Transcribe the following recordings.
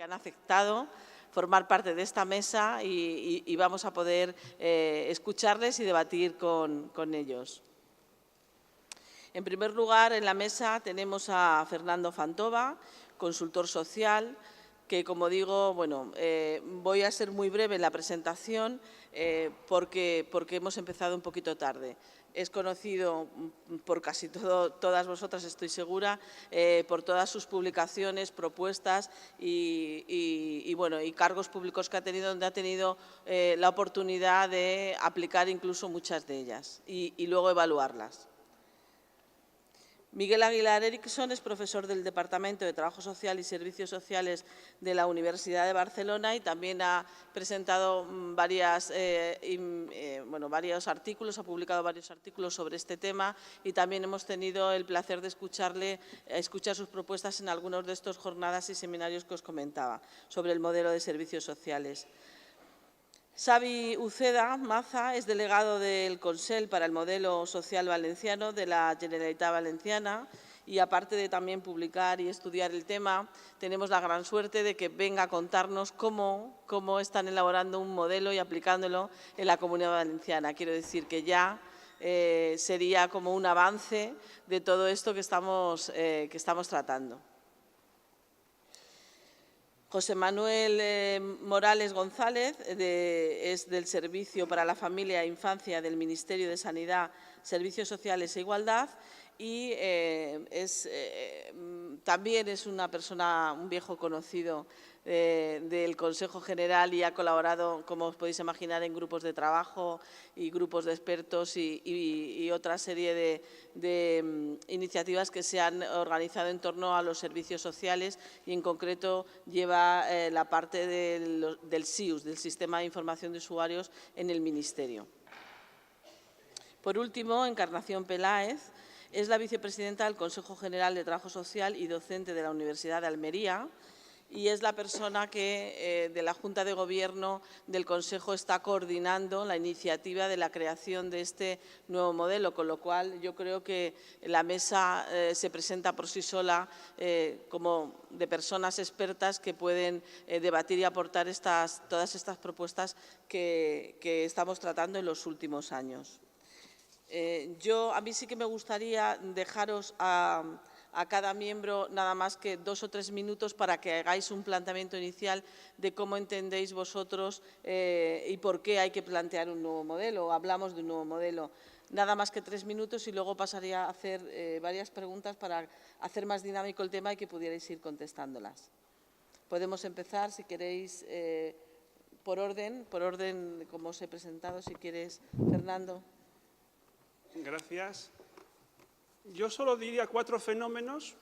que han aceptado formar parte de esta mesa y vamos a poder escucharles y debatir con ellos. En primer lugar, en la mesa tenemos a Fernando Fantova, consultor social, que, como digo, bueno, voy a ser muy breve en la presentación porque hemos empezado un poquito tarde. Es conocido por casi todas vosotras, estoy segura, por todas sus publicaciones, propuestas y cargos públicos que ha tenido, donde ha tenido la oportunidad de aplicar incluso muchas de ellas y luego evaluarlas. Miguel Aguilar Erickson es profesor del Departamento de Trabajo Social y Servicios Sociales de la Universidad de Barcelona y también ha presentado varios artículos, ha publicado varios artículos sobre este tema y también hemos tenido el placer de escuchar sus propuestas en algunas de estas jornadas y seminarios que os comentaba sobre el modelo de servicios sociales. Xavi Uceda Maza es delegado del Consell para el Modelo Social Valenciano de la Generalitat Valenciana y, aparte de también publicar y estudiar el tema, tenemos la gran suerte de que venga a contarnos cómo están elaborando un modelo y aplicándolo en la Comunidad Valenciana. Quiero decir que ya sería como un avance de todo esto que estamos tratando. José Manuel Morales González es del Servicio para la Familia e Infancia del Ministerio de Sanidad, Servicios Sociales e Igualdad y también es una persona, un viejo conocido del Consejo General y ha colaborado, como os podéis imaginar, en grupos de trabajo y grupos de expertos y otra serie de iniciativas que se han organizado en torno a los servicios sociales y, en concreto, lleva la parte del SIUS, del Sistema de Información de Usuarios, en el Ministerio. Por último, Encarnación Peláez es la vicepresidenta del Consejo General de Trabajo Social y docente de la Universidad de Almería y es la persona que de la Junta de Gobierno del Consejo está coordinando la iniciativa de la creación de este nuevo modelo, con lo cual yo creo que la mesa se presenta por sí sola como de personas expertas que pueden debatir y aportar todas estas propuestas que estamos tratando en los últimos años. A mí sí que me gustaría dejaros a cada miembro nada más que 2 o 3 minutos para que hagáis un planteamiento inicial de cómo entendéis vosotros y por qué hay que plantear un nuevo modelo o hablamos de un nuevo modelo. Nada más que 3 minutos y luego pasaría a hacer varias preguntas para hacer más dinámico el tema y que pudierais ir contestándolas. Podemos empezar, si queréis, por orden como os he presentado, si quieres, Fernando. Gracias. Yo solo diría 4 fenómenos.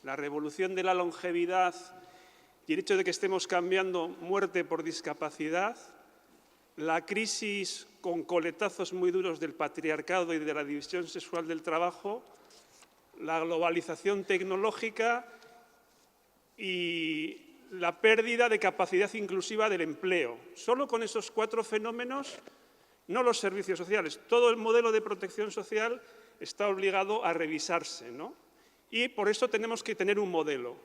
La revolución de la longevidad y el hecho de que estemos cambiando muerte por discapacidad, la crisis con coletazos muy duros del patriarcado y de la división sexual del trabajo, la globalización tecnológica y la pérdida de capacidad inclusiva del empleo. Solo con esos 4 fenómenos, no los servicios sociales, todo el modelo de protección social está obligado a revisarse, ¿no? Y por eso tenemos que tener un modelo.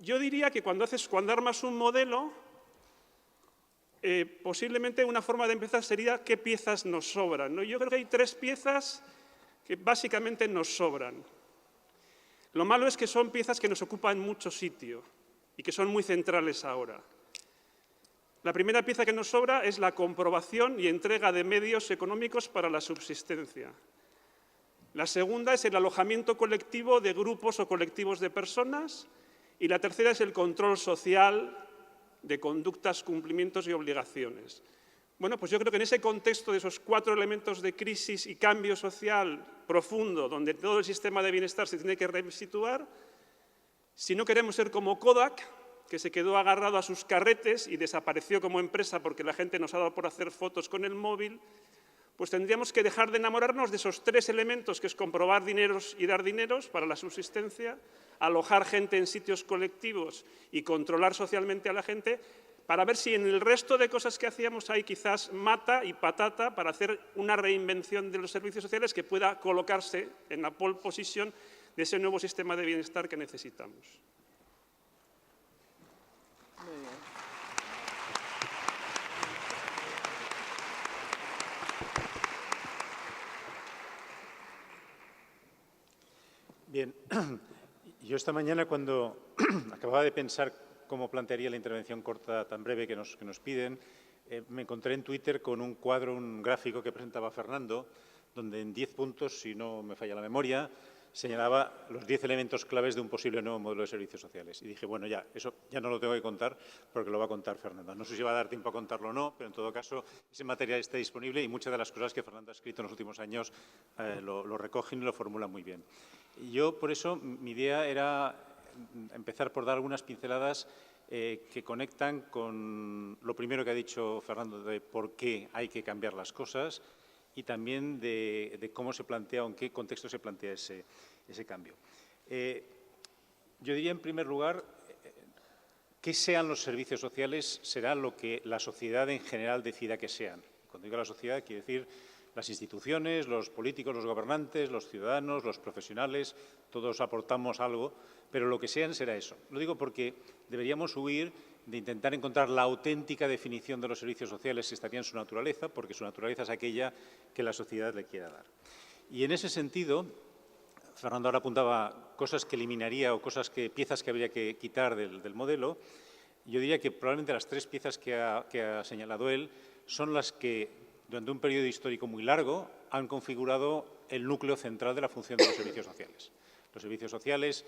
Yo diría que cuando armas un modelo, posiblemente una forma de empezar sería qué piezas nos sobran, ¿no? Yo creo que hay 3 piezas que básicamente nos sobran. Lo malo es que son piezas que nos ocupan mucho sitio y que son muy centrales ahora. La primera pieza que nos sobra es la comprobación y entrega de medios económicos para la subsistencia. La segunda es el alojamiento colectivo de grupos o colectivos de personas. Y la tercera es el control social de conductas, cumplimientos y obligaciones. Bueno, pues yo creo que en ese contexto de esos 4 elementos de crisis y cambio social profundo, donde todo el sistema de bienestar se tiene que resituar, si no queremos ser como Kodak, que se quedó agarrado a sus carretes y desapareció como empresa porque la gente nos ha dado por hacer fotos con el móvil, pues tendríamos que dejar de enamorarnos de esos 3 elementos, que es comprobar dineros y dar dineros para la subsistencia, alojar gente en sitios colectivos y controlar socialmente a la gente, para ver si en el resto de cosas que hacíamos hay quizás mata y patata para hacer una reinvención de los servicios sociales que pueda colocarse en la pole position de ese nuevo sistema de bienestar que necesitamos. Muy bien. Bien, yo esta mañana cuando acababa de pensar cómo plantearía la intervención corta tan breve que nos piden, me encontré en Twitter con un cuadro, un gráfico que presentaba Fernando, donde en 10 puntos, si no me falla la memoria, señalaba los 10 elementos claves de un posible nuevo modelo de servicios sociales. Y dije, bueno, ya, eso ya no lo tengo que contar porque lo va a contar Fernando. No sé si va a dar tiempo a contarlo o no, pero en todo caso ese material está disponible y muchas de las cosas que Fernando ha escrito en los últimos años lo recogen y lo formulan muy bien. Y yo, por eso, mi idea era empezar por dar algunas pinceladas que conectan con lo primero que ha dicho Fernando de por qué hay que cambiar las cosas y también de cómo se plantea o en qué contexto se plantea ese cambio. Yo diría, en primer lugar, que sean los servicios sociales será lo que la sociedad en general decida que sean. Cuando digo la sociedad, quiero decir las instituciones, los políticos, los gobernantes, los ciudadanos, los profesionales, todos aportamos algo, pero lo que sean será eso. Lo digo porque deberíamos huir de intentar encontrar la auténtica definición de los servicios sociales que estaría en su naturaleza, porque su naturaleza es aquella que la sociedad le quiera dar. Y en ese sentido, Fernando ahora apuntaba cosas que eliminaría o piezas que habría que quitar del modelo. Yo diría que probablemente las 3 piezas que ha señalado él son las que durante un periodo histórico muy largo han configurado el núcleo central de la función de los servicios sociales. Los servicios sociales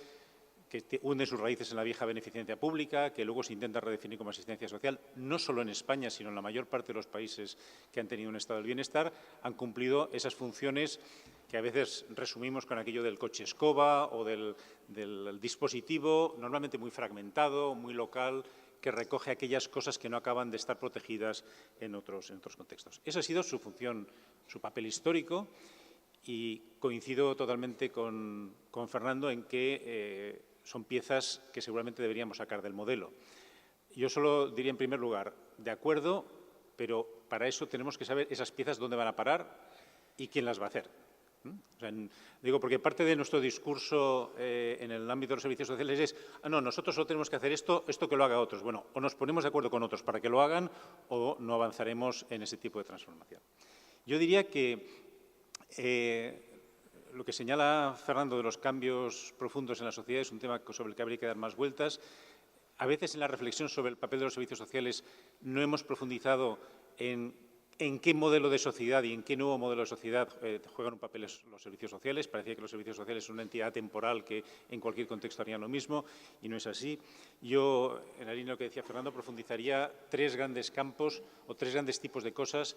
que hunden sus raíces en la vieja beneficencia pública, que luego se intenta redefinir como asistencia social, no solo en España, sino en la mayor parte de los países que han tenido un estado del bienestar, han cumplido esas funciones que a veces resumimos con aquello del coche escoba o del dispositivo, normalmente muy fragmentado, muy local, que recoge aquellas cosas que no acaban de estar protegidas en otros contextos. Esa ha sido su función, su papel histórico, y coincido totalmente con Fernando en que son piezas que seguramente deberíamos sacar del modelo. Yo solo diría, en primer lugar, de acuerdo, pero para eso tenemos que saber esas piezas dónde van a parar y quién las va a hacer. O sea, digo, porque parte de nuestro discurso en el ámbito de los servicios sociales es no, nosotros solo tenemos que hacer esto que lo haga otros. Bueno, o nos ponemos de acuerdo con otros para que lo hagan o no avanzaremos en ese tipo de transformación. Yo diría que lo que señala Fernando de los cambios profundos en la sociedad es un tema sobre el que habría que dar más vueltas. A veces en la reflexión sobre el papel de los servicios sociales no hemos profundizado en qué modelo de sociedad y en qué nuevo modelo de sociedad juegan un papel los servicios sociales. Parecía que los servicios sociales son una entidad temporal que en cualquier contexto harían lo mismo y no es así. Yo, en la línea de lo que decía Fernando, profundizaría 3 grandes campos o 3 grandes tipos de cosas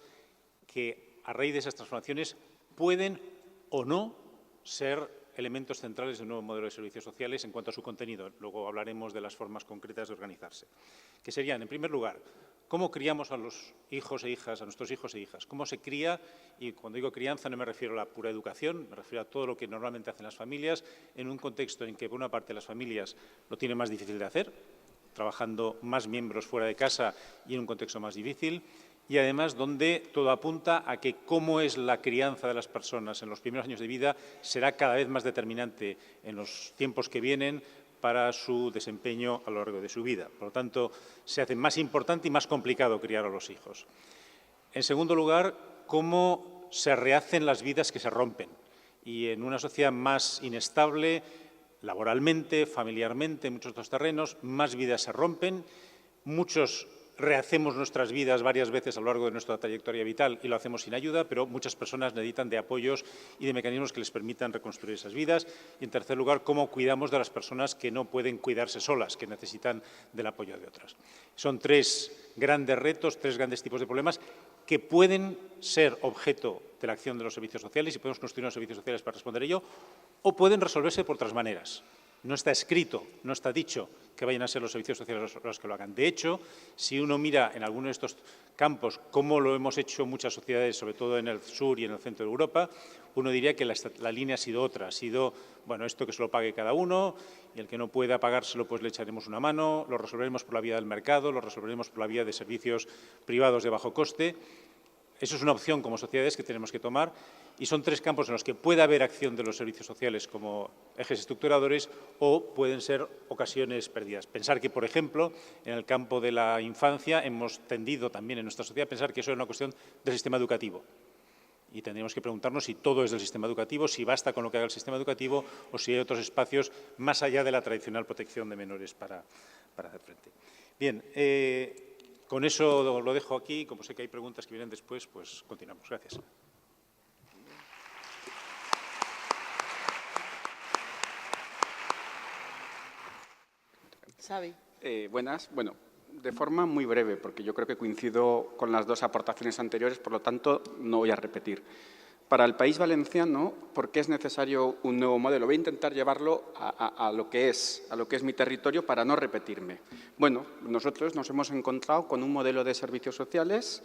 que a raíz de esas transformaciones pueden o no ser elementos centrales de un nuevo modelo de servicios sociales en cuanto a su contenido. Luego hablaremos de las formas concretas de organizarse. Que serían, en primer lugar, cómo criamos a los hijos e hijas, a nuestros hijos e hijas. Cómo se cría, y cuando digo crianza no me refiero a la pura educación, me refiero a todo lo que normalmente hacen las familias en un contexto en que, por una parte, las familias lo tienen más difícil de hacer, trabajando más miembros fuera de casa y en un contexto más difícil, y además donde todo apunta a que cómo es la crianza de las personas en los primeros años de vida será cada vez más determinante en los tiempos que vienen para su desempeño a lo largo de su vida. Por lo tanto, se hace más importante y más complicado criar a los hijos. En segundo lugar, cómo se rehacen las vidas que se rompen. Y en una sociedad más inestable, laboralmente, familiarmente, en muchos otros terrenos, más vidas se rompen, muchos rehacemos nuestras vidas varias veces a lo largo de nuestra trayectoria vital y lo hacemos sin ayuda, pero muchas personas necesitan de apoyos y de mecanismos que les permitan reconstruir esas vidas. Y, en tercer lugar, cómo cuidamos de las personas que no pueden cuidarse solas, que necesitan del apoyo de otras. Son 3 grandes retos, 3 grandes tipos de problemas que pueden ser objeto de la acción de los servicios sociales y podemos construir unos servicios sociales para responder a ello, o pueden resolverse por otras maneras. No está escrito, no está dicho que vayan a ser los servicios sociales los que lo hagan. De hecho, si uno mira en alguno de estos campos cómo lo hemos hecho muchas sociedades, sobre todo en el sur y en el centro de Europa, uno diría que la línea ha sido otra. Ha sido, bueno, esto que se lo pague cada uno y el que no pueda pagárselo pues le echaremos una mano, lo resolveremos por la vía del mercado, lo resolveremos por la vía de servicios privados de bajo coste. Eso es una opción como sociedades que tenemos que tomar y son tres campos en los que puede haber acción de los servicios sociales como ejes estructuradores o pueden ser ocasiones perdidas. Pensar que, por ejemplo, en el campo de la infancia hemos tendido también en nuestra sociedad a pensar que eso es una cuestión del sistema educativo. Y tendríamos que preguntarnos si todo es del sistema educativo, si basta con lo que haga el sistema educativo o si hay otros espacios más allá de la tradicional protección de menores para hacer frente. Bien, con eso lo dejo aquí. Como sé que hay preguntas que vienen después, pues continuamos. Gracias. Xavi. Buenas. Bueno, de forma muy breve, porque yo creo que coincido con las dos aportaciones anteriores, por lo tanto, no voy a repetir. Para el País Valenciano, ¿por qué es necesario un nuevo modelo? Voy a intentar llevarlo a lo que es mi territorio para no repetirme. Bueno, nosotros nos hemos encontrado con un modelo de servicios sociales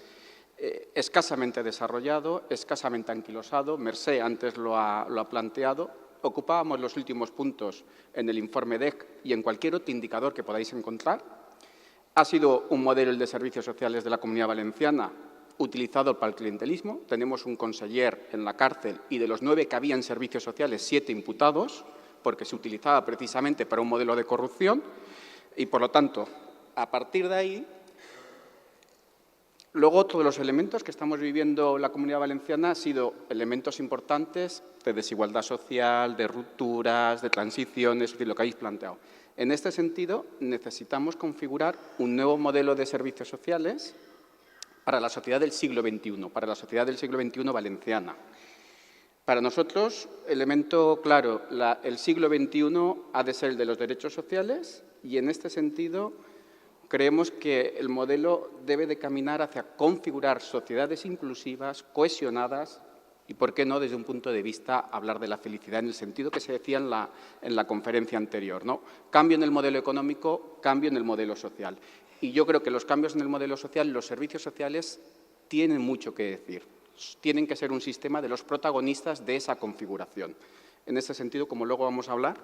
escasamente desarrollado, escasamente anquilosado. Mercé antes lo ha planteado. Ocupábamos los últimos puntos en el informe DEC y en cualquier otro indicador que podáis encontrar. Ha sido un modelo el de servicios sociales de la Comunidad Valenciana utilizado para el clientelismo. Tenemos un conseller en la cárcel y de los 9 que había en servicios sociales, 7 imputados, porque se utilizaba precisamente para un modelo de corrupción. Y, por lo tanto, a partir de ahí, luego todos los elementos que estamos viviendo la Comunidad Valenciana han sido elementos importantes de desigualdad social, de rupturas, de transiciones, es decir, lo que habéis planteado. En este sentido, necesitamos configurar un nuevo modelo de servicios sociales para la sociedad del siglo XXI, para la sociedad del siglo XXI valenciana. Para nosotros, elemento claro, el siglo XXI ha de ser el de los derechos sociales y, en este sentido, creemos que el modelo debe de caminar hacia configurar sociedades inclusivas, cohesionadas y, ¿por qué no?, desde un punto de vista, hablar de la felicidad en el sentido que se decía en la conferencia anterior, ¿no? Cambio en el modelo económico, cambio en el modelo social. Y yo creo que los cambios en el modelo social, los servicios sociales, tienen mucho que decir. Tienen que ser un sistema de los protagonistas de esa configuración. En ese sentido, como luego vamos a hablar,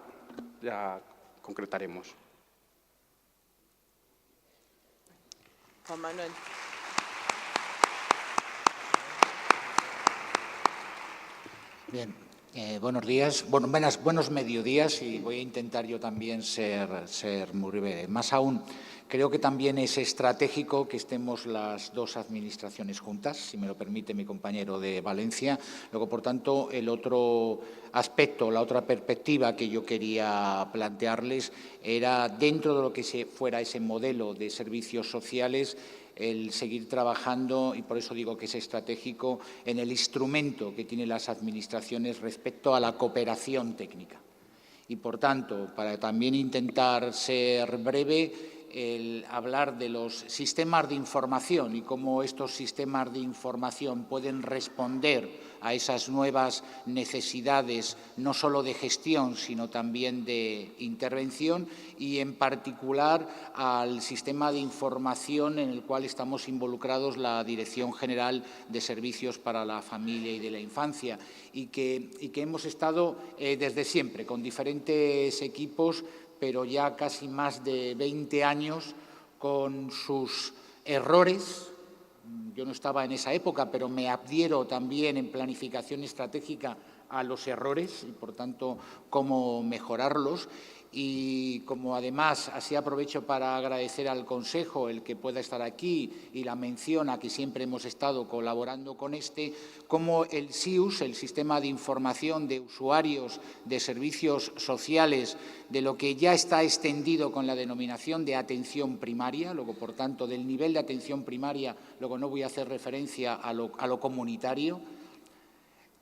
ya concretaremos. Juan Manuel. Bien, buenos días, buenos mediodías y voy a intentar yo también ser muy breve. Más aún, creo que también es estratégico que estemos las dos administraciones juntas, si me lo permite mi compañero de Valencia. Luego, por tanto, el otro aspecto, la otra perspectiva que yo quería plantearles era, dentro de lo que fuera ese modelo de servicios sociales, el seguir trabajando, y por eso digo que es estratégico, en el instrumento que tienen las administraciones respecto a la cooperación técnica. Y, por tanto, para también intentar ser breve, el hablar de los sistemas de información y cómo estos sistemas de información pueden responder a esas nuevas necesidades, no solo de gestión, sino también de intervención, y en particular al sistema de información en el cual estamos involucrados la Dirección General de Servicios para la Familia y de la Infancia, y que hemos estado desde siempre con diferentes equipos, pero ya casi más de 20 años, con sus errores. Yo no estaba en esa época, pero me adhiero también en planificación estratégica a los errores y, por tanto, cómo mejorarlos. Y como además, así aprovecho para agradecer al Consejo el que pueda estar aquí y la mención a que siempre hemos estado colaborando con como el SIUS, el Sistema de Información de Usuarios de Servicios Sociales, de lo que ya está extendido con la denominación de atención primaria, luego, por tanto, del nivel de atención primaria, luego no voy a hacer referencia a lo comunitario,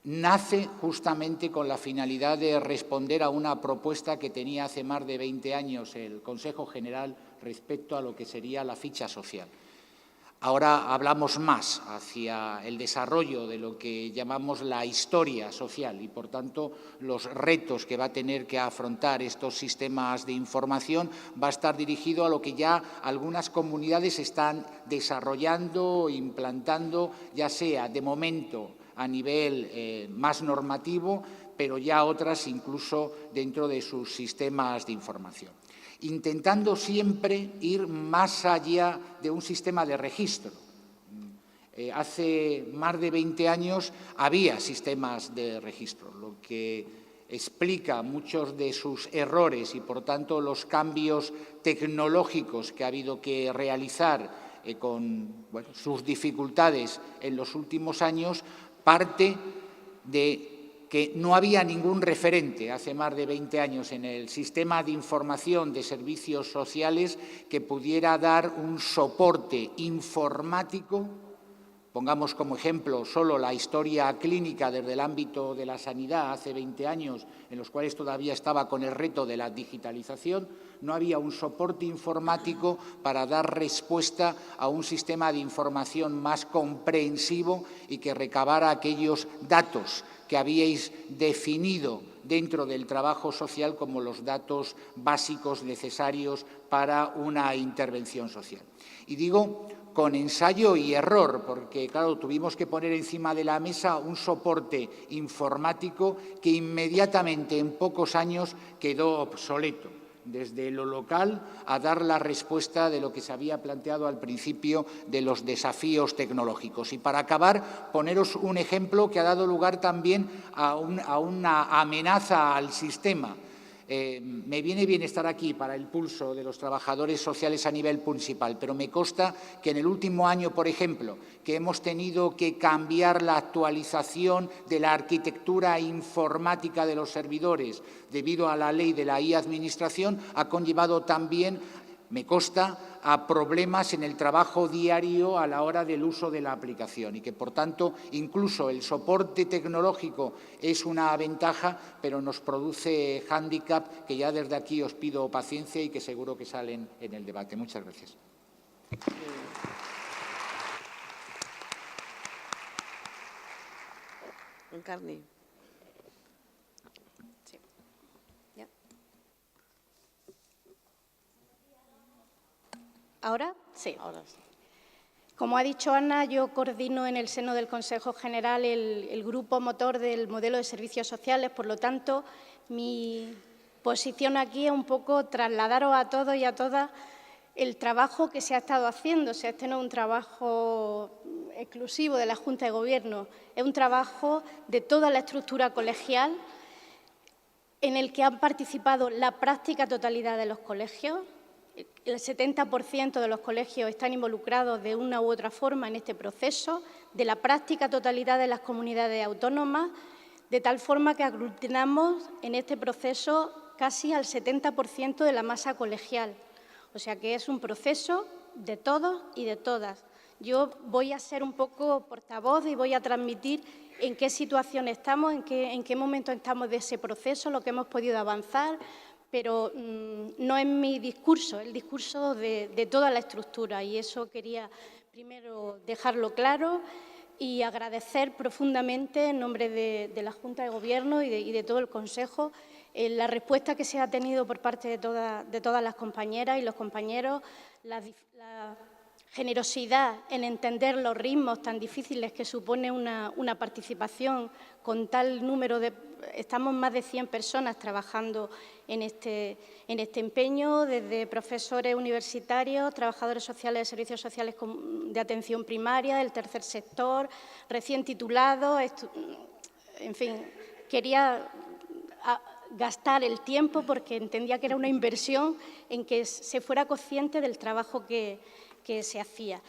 nace justamente con la finalidad de responder a una propuesta que tenía hace más de 20 años el Consejo General respecto a lo que sería la ficha social. Ahora hablamos más hacia el desarrollo de lo que llamamos la historia social y, por tanto, los retos que va a tener que afrontar estos sistemas de información va a estar dirigido a lo que ya algunas comunidades están desarrollando, implantando, ya sea de momento a nivel más normativo, pero ya otras incluso dentro de sus sistemas de información, intentando siempre ir más allá de un sistema de registro. Hace más de 20 años había sistemas de registro, lo que explica muchos de sus errores y, por tanto, los cambios tecnológicos que ha habido que realizar con sus dificultades en los últimos años, parte de que no había ningún referente hace más de 20 años en el sistema de información de servicios sociales que pudiera dar un soporte informático. Pongamos como ejemplo solo la historia clínica desde el ámbito de la sanidad hace 20 años, en los cuales todavía estaba con el reto de la digitalización. No había un soporte informático para dar respuesta a un sistema de información más comprensivo y que recabara aquellos datos que habíais definido dentro del trabajo social como los datos básicos necesarios para una intervención social. Y digo con ensayo y error, porque, claro, tuvimos que poner encima de la mesa un soporte informático que inmediatamente, en pocos años, quedó obsoleto, desde lo local a dar la respuesta de lo que se había planteado al principio de los desafíos tecnológicos. Y para acabar, poneros un ejemplo que ha dado lugar también a una amenaza al sistema. Me viene bien estar aquí para el pulso de los trabajadores sociales a nivel municipal, pero me consta que en el último año, por ejemplo, que hemos tenido que cambiar la actualización de la arquitectura informática de los servidores debido a la ley de la e-administración, ha conllevado también, me consta, a problemas en el trabajo diario a la hora del uso de la aplicación y que, por tanto, incluso el soporte tecnológico es una ventaja, pero nos produce hándicap que ya desde aquí os pido paciencia y que seguro que salen en el debate. Muchas gracias. Encarni. ¿Ahora? Sí. Ahora sí. Como ha dicho Ana, yo coordino en el seno del Consejo General el grupo motor del modelo de servicios sociales. Por lo tanto, mi posición aquí es un poco trasladaros a todos y a todas el trabajo que se ha estado haciendo. O sea, este no es un trabajo exclusivo de la Junta de Gobierno, es un trabajo de toda la estructura colegial en el que han participado la práctica totalidad de los colegios. El 70% de los colegios están involucrados de una u otra forma en este proceso, de la práctica totalidad de las comunidades autónomas, de tal forma que aglutinamos en este proceso casi al 70% de la masa colegial. O sea que es un proceso de todos y de todas. Yo voy a ser un poco portavoz y voy a transmitir en qué situación estamos, en qué momento estamos de ese proceso, lo que hemos podido avanzar, pero no es mi discurso, es el discurso de toda la estructura, y eso quería primero dejarlo claro y agradecer profundamente en nombre de la Junta de Gobierno y de todo el Consejo la respuesta que se ha tenido por parte de todas las compañeras y los compañeros, la generosidad en entender los ritmos tan difíciles que supone una participación con tal número de... Estamos más de 100 personas trabajando en este empeño, desde profesores universitarios, trabajadores sociales de servicios sociales de atención primaria, del tercer sector, recién titulados. En fin, quería gastar el tiempo porque entendía que era una inversión en que se fuera consciente del trabajo que se hacía.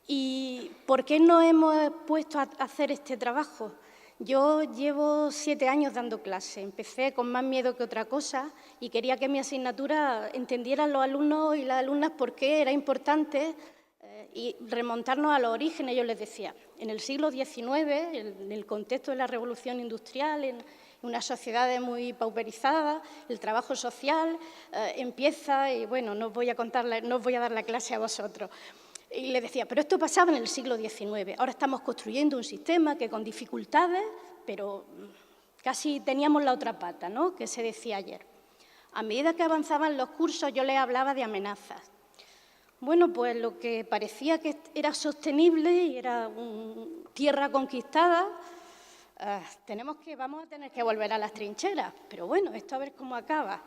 ¿Y por qué no hemos puesto a hacer este trabajo? Yo llevo 7 años dando clase. Empecé con más miedo que otra cosa y quería que mi asignatura entendieran los alumnos y las alumnas por qué era importante y remontarnos a los orígenes. Yo les decía, en el siglo XIX, en el contexto de la revolución industrial, en una sociedad muy pauperizada, el trabajo social empieza, y bueno, no os voy a dar la clase a vosotros. Y les decía, pero esto pasaba en el siglo XIX, ahora estamos construyendo un sistema que con dificultades, pero casi teníamos la otra pata, ¿no?, que se decía ayer. A medida que avanzaban los cursos yo les hablaba de amenazas. Bueno, pues lo que parecía que era sostenible y era tierra conquistada, vamos a tener que volver a las trincheras, pero bueno, esto a ver cómo acaba.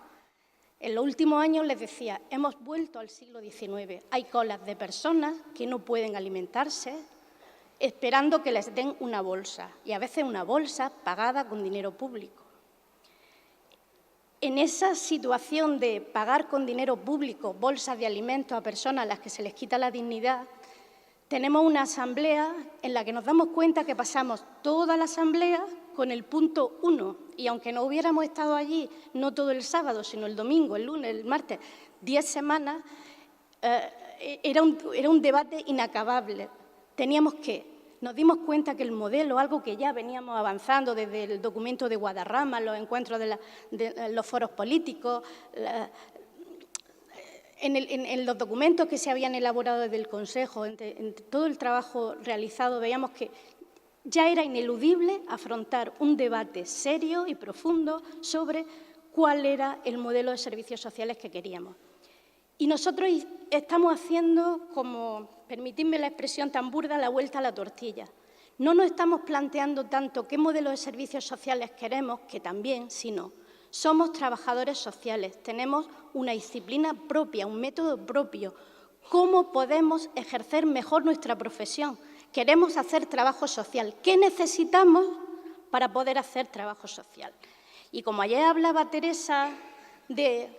En los últimos años les decía, hemos vuelto al siglo XIX, hay colas de personas que no pueden alimentarse, esperando que les den una bolsa, y a veces una bolsa pagada con dinero público. En esa situación de pagar con dinero público bolsas de alimentos a personas a las que se les quita la dignidad, tenemos una asamblea en la que nos damos cuenta que pasamos toda la asamblea con el punto 1, y aunque no hubiéramos estado allí, no todo el sábado, sino el domingo, el lunes, el martes, 10 semanas, era un debate inacabable. Nos dimos cuenta que el modelo, algo que ya veníamos avanzando desde el documento de Guadarrama, los encuentros de los foros políticos, en los documentos que se habían elaborado desde el Consejo, en todo el trabajo realizado, veíamos que ya era ineludible afrontar un debate serio y profundo sobre cuál era el modelo de servicios sociales que queríamos. Y nosotros estamos haciendo, como, permitidme la expresión tan burda, la vuelta a la tortilla. No nos estamos planteando tanto qué modelo de servicios sociales queremos, que también, sino somos trabajadores sociales, tenemos una disciplina propia, un método propio. ¿Cómo podemos ejercer mejor nuestra profesión? Queremos hacer trabajo social. ¿Qué necesitamos para poder hacer trabajo social? Y como ayer hablaba Teresa de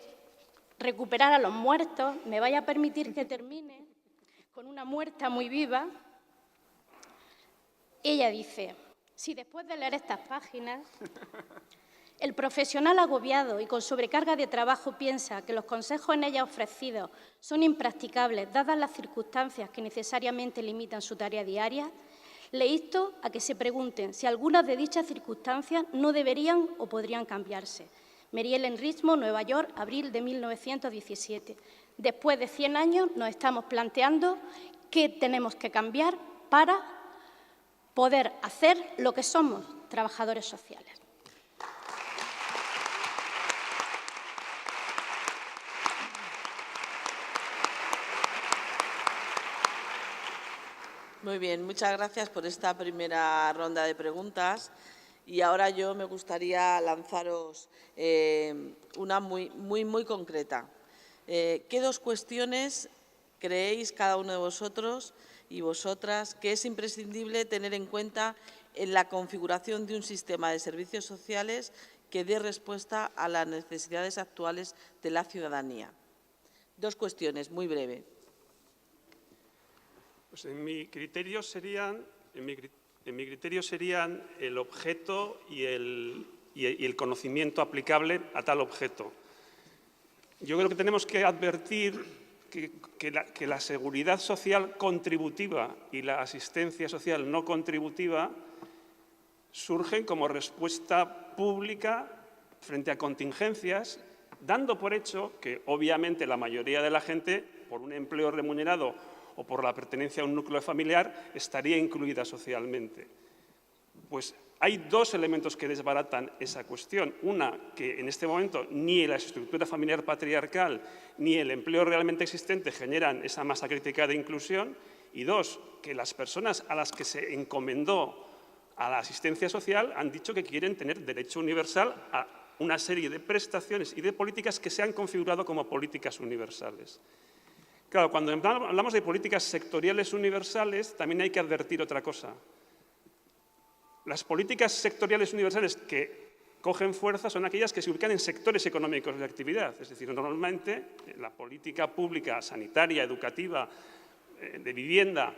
recuperar a los muertos, me vaya a permitir que termine con una muerta muy viva. Ella dice, si después de leer estas páginas, el profesional agobiado y con sobrecarga de trabajo piensa que los consejos en ella ofrecidos son impracticables, dadas las circunstancias que necesariamente limitan su tarea diaria, le insto a que se pregunten si algunas de dichas circunstancias no deberían o podrían cambiarse. Meriel en Richmond, Nueva York, abril de 1917. Después de 100 años nos estamos planteando qué tenemos que cambiar para poder hacer lo que somos, trabajadores sociales. Muy bien, muchas gracias por esta primera ronda de preguntas. Y ahora yo me gustaría lanzaros una muy concreta. ¿Qué dos cuestiones creéis cada uno de vosotros y vosotras que es imprescindible tener en cuenta en la configuración de un sistema de servicios sociales que dé respuesta a las necesidades actuales de la ciudadanía? Dos cuestiones, muy breve. Pues en mi criterio serían el objeto y el conocimiento aplicable a tal objeto. Yo creo que tenemos que advertir que la seguridad social contributiva y la asistencia social no contributiva surgen como respuesta pública frente a contingencias, dando por hecho que, obviamente, la mayoría de la gente, por un empleo remunerado o por la pertenencia a un núcleo familiar, estaría incluida socialmente. Pues hay dos elementos que desbaratan esa cuestión. Una, que en este momento ni la estructura familiar patriarcal ni el empleo realmente existente generan esa masa crítica de inclusión. Y dos, que las personas a las que se encomendó a la asistencia social han dicho que quieren tener derecho universal a una serie de prestaciones y de políticas que se han configurado como políticas universales. Claro, cuando hablamos de políticas sectoriales universales, también hay que advertir otra cosa. Las políticas sectoriales universales que cogen fuerza son aquellas que se ubican en sectores económicos de actividad. Es decir, normalmente la política pública, sanitaria, educativa, de vivienda,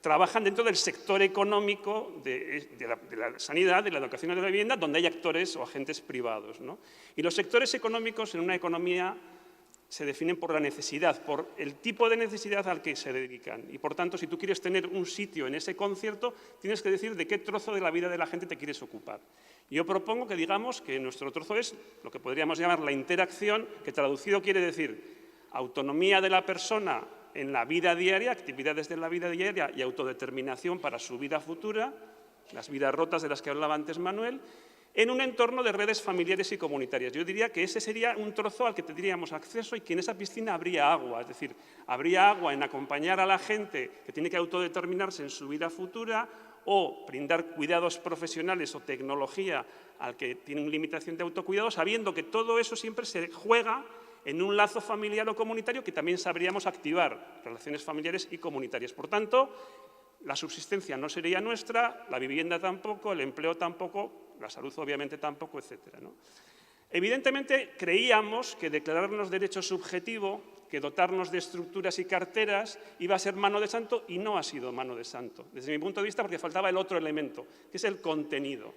trabajan dentro del sector económico de la sanidad, de la educación y de la vivienda, donde hay actores o agentes privados, ¿no? Y los sectores económicos en una economía se definen por la necesidad, por el tipo de necesidad al que se dedican. Y, por tanto, si tú quieres tener un sitio en ese concierto, tienes que decir de qué trozo de la vida de la gente te quieres ocupar. Yo propongo que digamos que nuestro trozo es lo que podríamos llamar la interacción, que traducido quiere decir autonomía de la persona en la vida diaria, actividades de la vida diaria y autodeterminación para su vida futura, las vidas rotas de las que hablaba antes Manuel, en un entorno de redes familiares y comunitarias. Yo diría que ese sería un trozo al que tendríamos acceso y que en esa piscina habría agua. Es decir, habría agua en acompañar a la gente que tiene que autodeterminarse en su vida futura o brindar cuidados profesionales o tecnología al que tiene una limitación de autocuidado, sabiendo que todo eso siempre se juega en un lazo familiar o comunitario que también sabríamos activar relaciones familiares y comunitarias. Por tanto, la subsistencia no sería nuestra, la vivienda tampoco, el empleo tampoco, la salud obviamente tampoco, etcétera, ¿no? Evidentemente, creíamos que declararnos derecho subjetivo, que dotarnos de estructuras y carteras, iba a ser mano de santo y no ha sido mano de santo, desde mi punto de vista, porque faltaba el otro elemento, que es el contenido.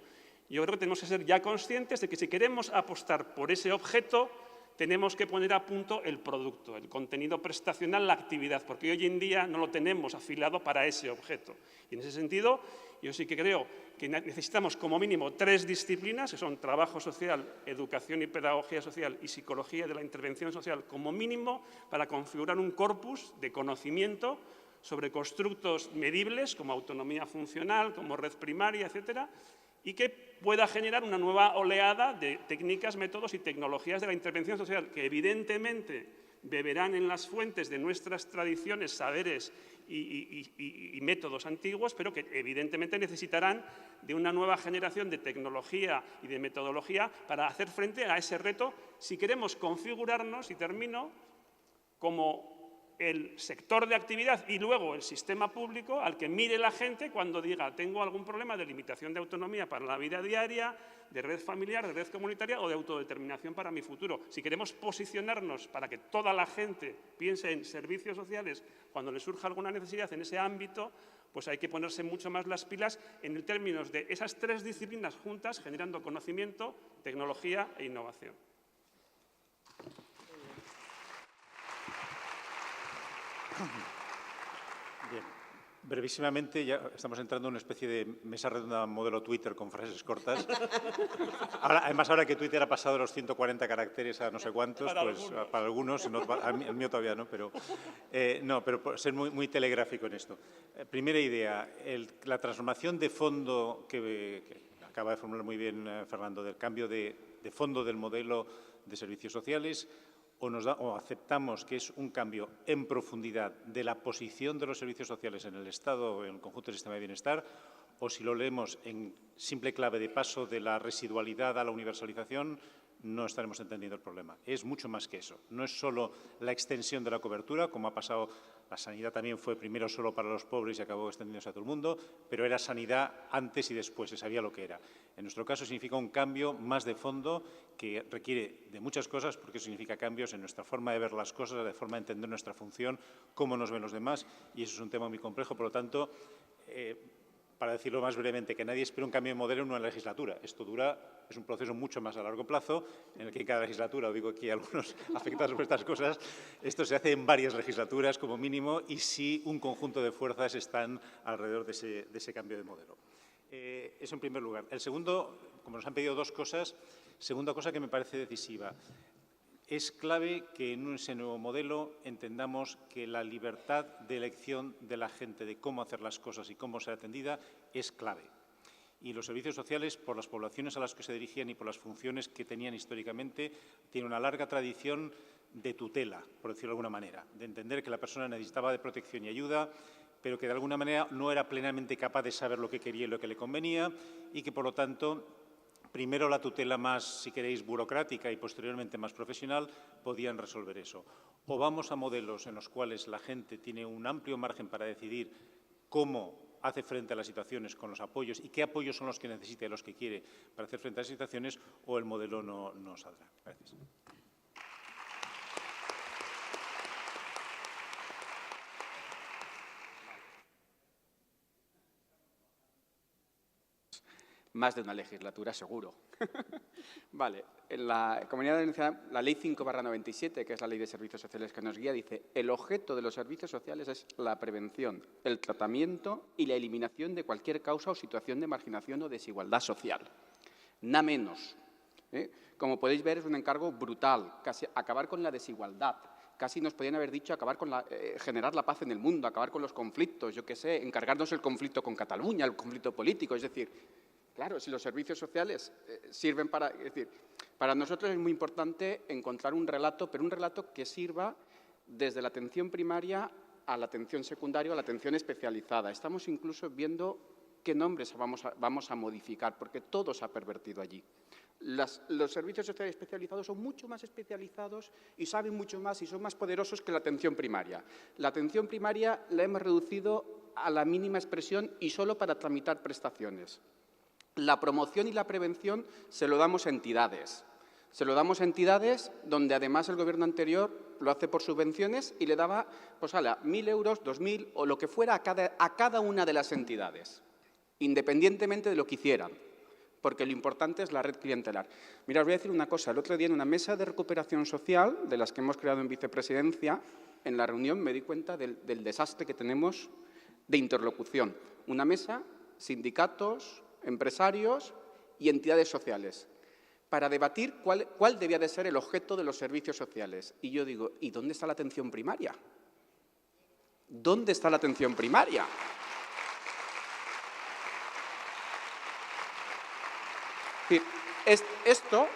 Yo creo que tenemos que ser ya conscientes de que si queremos apostar por ese objeto, tenemos que poner a punto el producto, el contenido prestacional, la actividad, porque hoy en día no lo tenemos afilado para ese objeto. Y en ese sentido, yo sí que creo que necesitamos como mínimo 3 disciplinas, que son trabajo social, educación y pedagogía social y psicología de la intervención social, como mínimo para configurar un corpus de conocimiento sobre constructos medibles como autonomía funcional, como red primaria, etcétera, y que pueda generar una nueva oleada de técnicas, métodos y tecnologías de la intervención social, que evidentemente beberán en las fuentes de nuestras tradiciones, saberes y métodos antiguos, pero que evidentemente necesitarán de una nueva generación de tecnología y de metodología para hacer frente a ese reto, si queremos configurarnos, y termino, como el sector de actividad y luego el sistema público al que mire la gente cuando diga tengo algún problema de limitación de autonomía para la vida diaria, de red familiar, de red comunitaria o de autodeterminación para mi futuro. Si queremos posicionarnos para que toda la gente piense en servicios sociales cuando le surja alguna necesidad en ese ámbito, pues hay que ponerse mucho más las pilas en términos de esas 3 disciplinas juntas generando conocimiento, tecnología e innovación. Bien, brevísimamente, ya estamos entrando en una especie de mesa redonda modelo Twitter con frases cortas. Además, ahora que Twitter ha pasado de los 140 caracteres a no sé cuántos, para algunos, no, el mío todavía no, pero pero ser muy telegráfico en esto. Primera idea, la transformación de fondo que acaba de formular muy bien Fernando, del cambio de fondo del modelo de servicios sociales, o aceptamos que es un cambio en profundidad de la posición de los servicios sociales en el Estado o en el conjunto del sistema de bienestar, o si lo leemos en simple clave de paso de la residualidad a la universalización, no estaremos entendiendo el problema. Es mucho más que eso. No es solo la extensión de la cobertura, como ha pasado, la sanidad también fue primero solo para los pobres y acabó extendiéndose a todo el mundo, pero era sanidad antes y después, se sabía lo que era. En nuestro caso significa un cambio más de fondo que requiere de muchas cosas, porque significa cambios en nuestra forma de ver las cosas, de forma de entender nuestra función, cómo nos ven los demás, y eso es un tema muy complejo. Por lo tanto, para decirlo más brevemente, que nadie espera un cambio de modelo en una legislatura. Esto es un proceso mucho más a largo plazo, en el que en cada legislatura, digo aquí algunos afectados por estas cosas, esto se hace en varias legislaturas como mínimo, y sí un conjunto de fuerzas están alrededor de ese cambio de modelo. Eso en primer lugar. El segundo, como nos han pedido 2 cosas, segunda cosa que me parece decisiva. Es clave que en ese nuevo modelo entendamos que la libertad de elección de la gente de cómo hacer las cosas y cómo ser atendida es clave. Y los servicios sociales, por las poblaciones a las que se dirigían y por las funciones que tenían históricamente, tienen una larga tradición de tutela, por decirlo de alguna manera, de entender que la persona necesitaba de protección y ayuda, pero que de alguna manera no era plenamente capaz de saber lo que quería y lo que le convenía, y que, por lo tanto, primero la tutela más, si queréis, burocrática y posteriormente más profesional, podían resolver eso. O vamos a modelos en los cuales la gente tiene un amplio margen para decidir cómo hace frente a las situaciones con los apoyos y qué apoyos son los que necesita y los que quiere para hacer frente a las situaciones, o el modelo no saldrá. Gracias. Más de una legislatura, seguro. Vale, en la Comunidad Valenciana, la Ley 5/97, que es la Ley de Servicios Sociales que nos guía, dice: el objeto de los servicios sociales es la prevención, el tratamiento y la eliminación de cualquier causa o situación de marginación o desigualdad social. Nada menos. Como podéis ver, es un encargo brutal, casi acabar con la desigualdad. Casi nos podían haber dicho generar la paz en el mundo, acabar con los conflictos, yo qué sé, encargarnos el conflicto con Cataluña, el conflicto político, es decir, claro, si los servicios sociales sirven para... Es decir, para nosotros es muy importante encontrar un relato, pero un relato que sirva desde la atención primaria a la atención secundaria, a la atención especializada. Estamos incluso viendo qué nombres vamos a modificar, porque todo se ha pervertido allí. Los servicios sociales especializados son mucho más especializados y saben mucho más y son más poderosos que la atención primaria. La atención primaria la hemos reducido a la mínima expresión y solo para tramitar prestaciones. La promoción y la prevención se lo damos a entidades. Se lo damos a entidades donde además el Gobierno anterior lo hace por subvenciones y le daba, pues, 1.000 euros, 2.000 o lo que fuera a cada una de las entidades, independientemente de lo que hicieran, porque lo importante es la red clientelar. Mira, os voy a decir una cosa. El otro día en una mesa de recuperación social, de las que hemos creado en vicepresidencia, en la reunión me di cuenta del desastre que tenemos de interlocución. Una mesa, sindicatos, empresarios y entidades sociales, para debatir cuál debía de ser el objeto de los servicios sociales. Y yo digo, ¿y dónde está la atención primaria? ¿Dónde está la atención primaria? Esto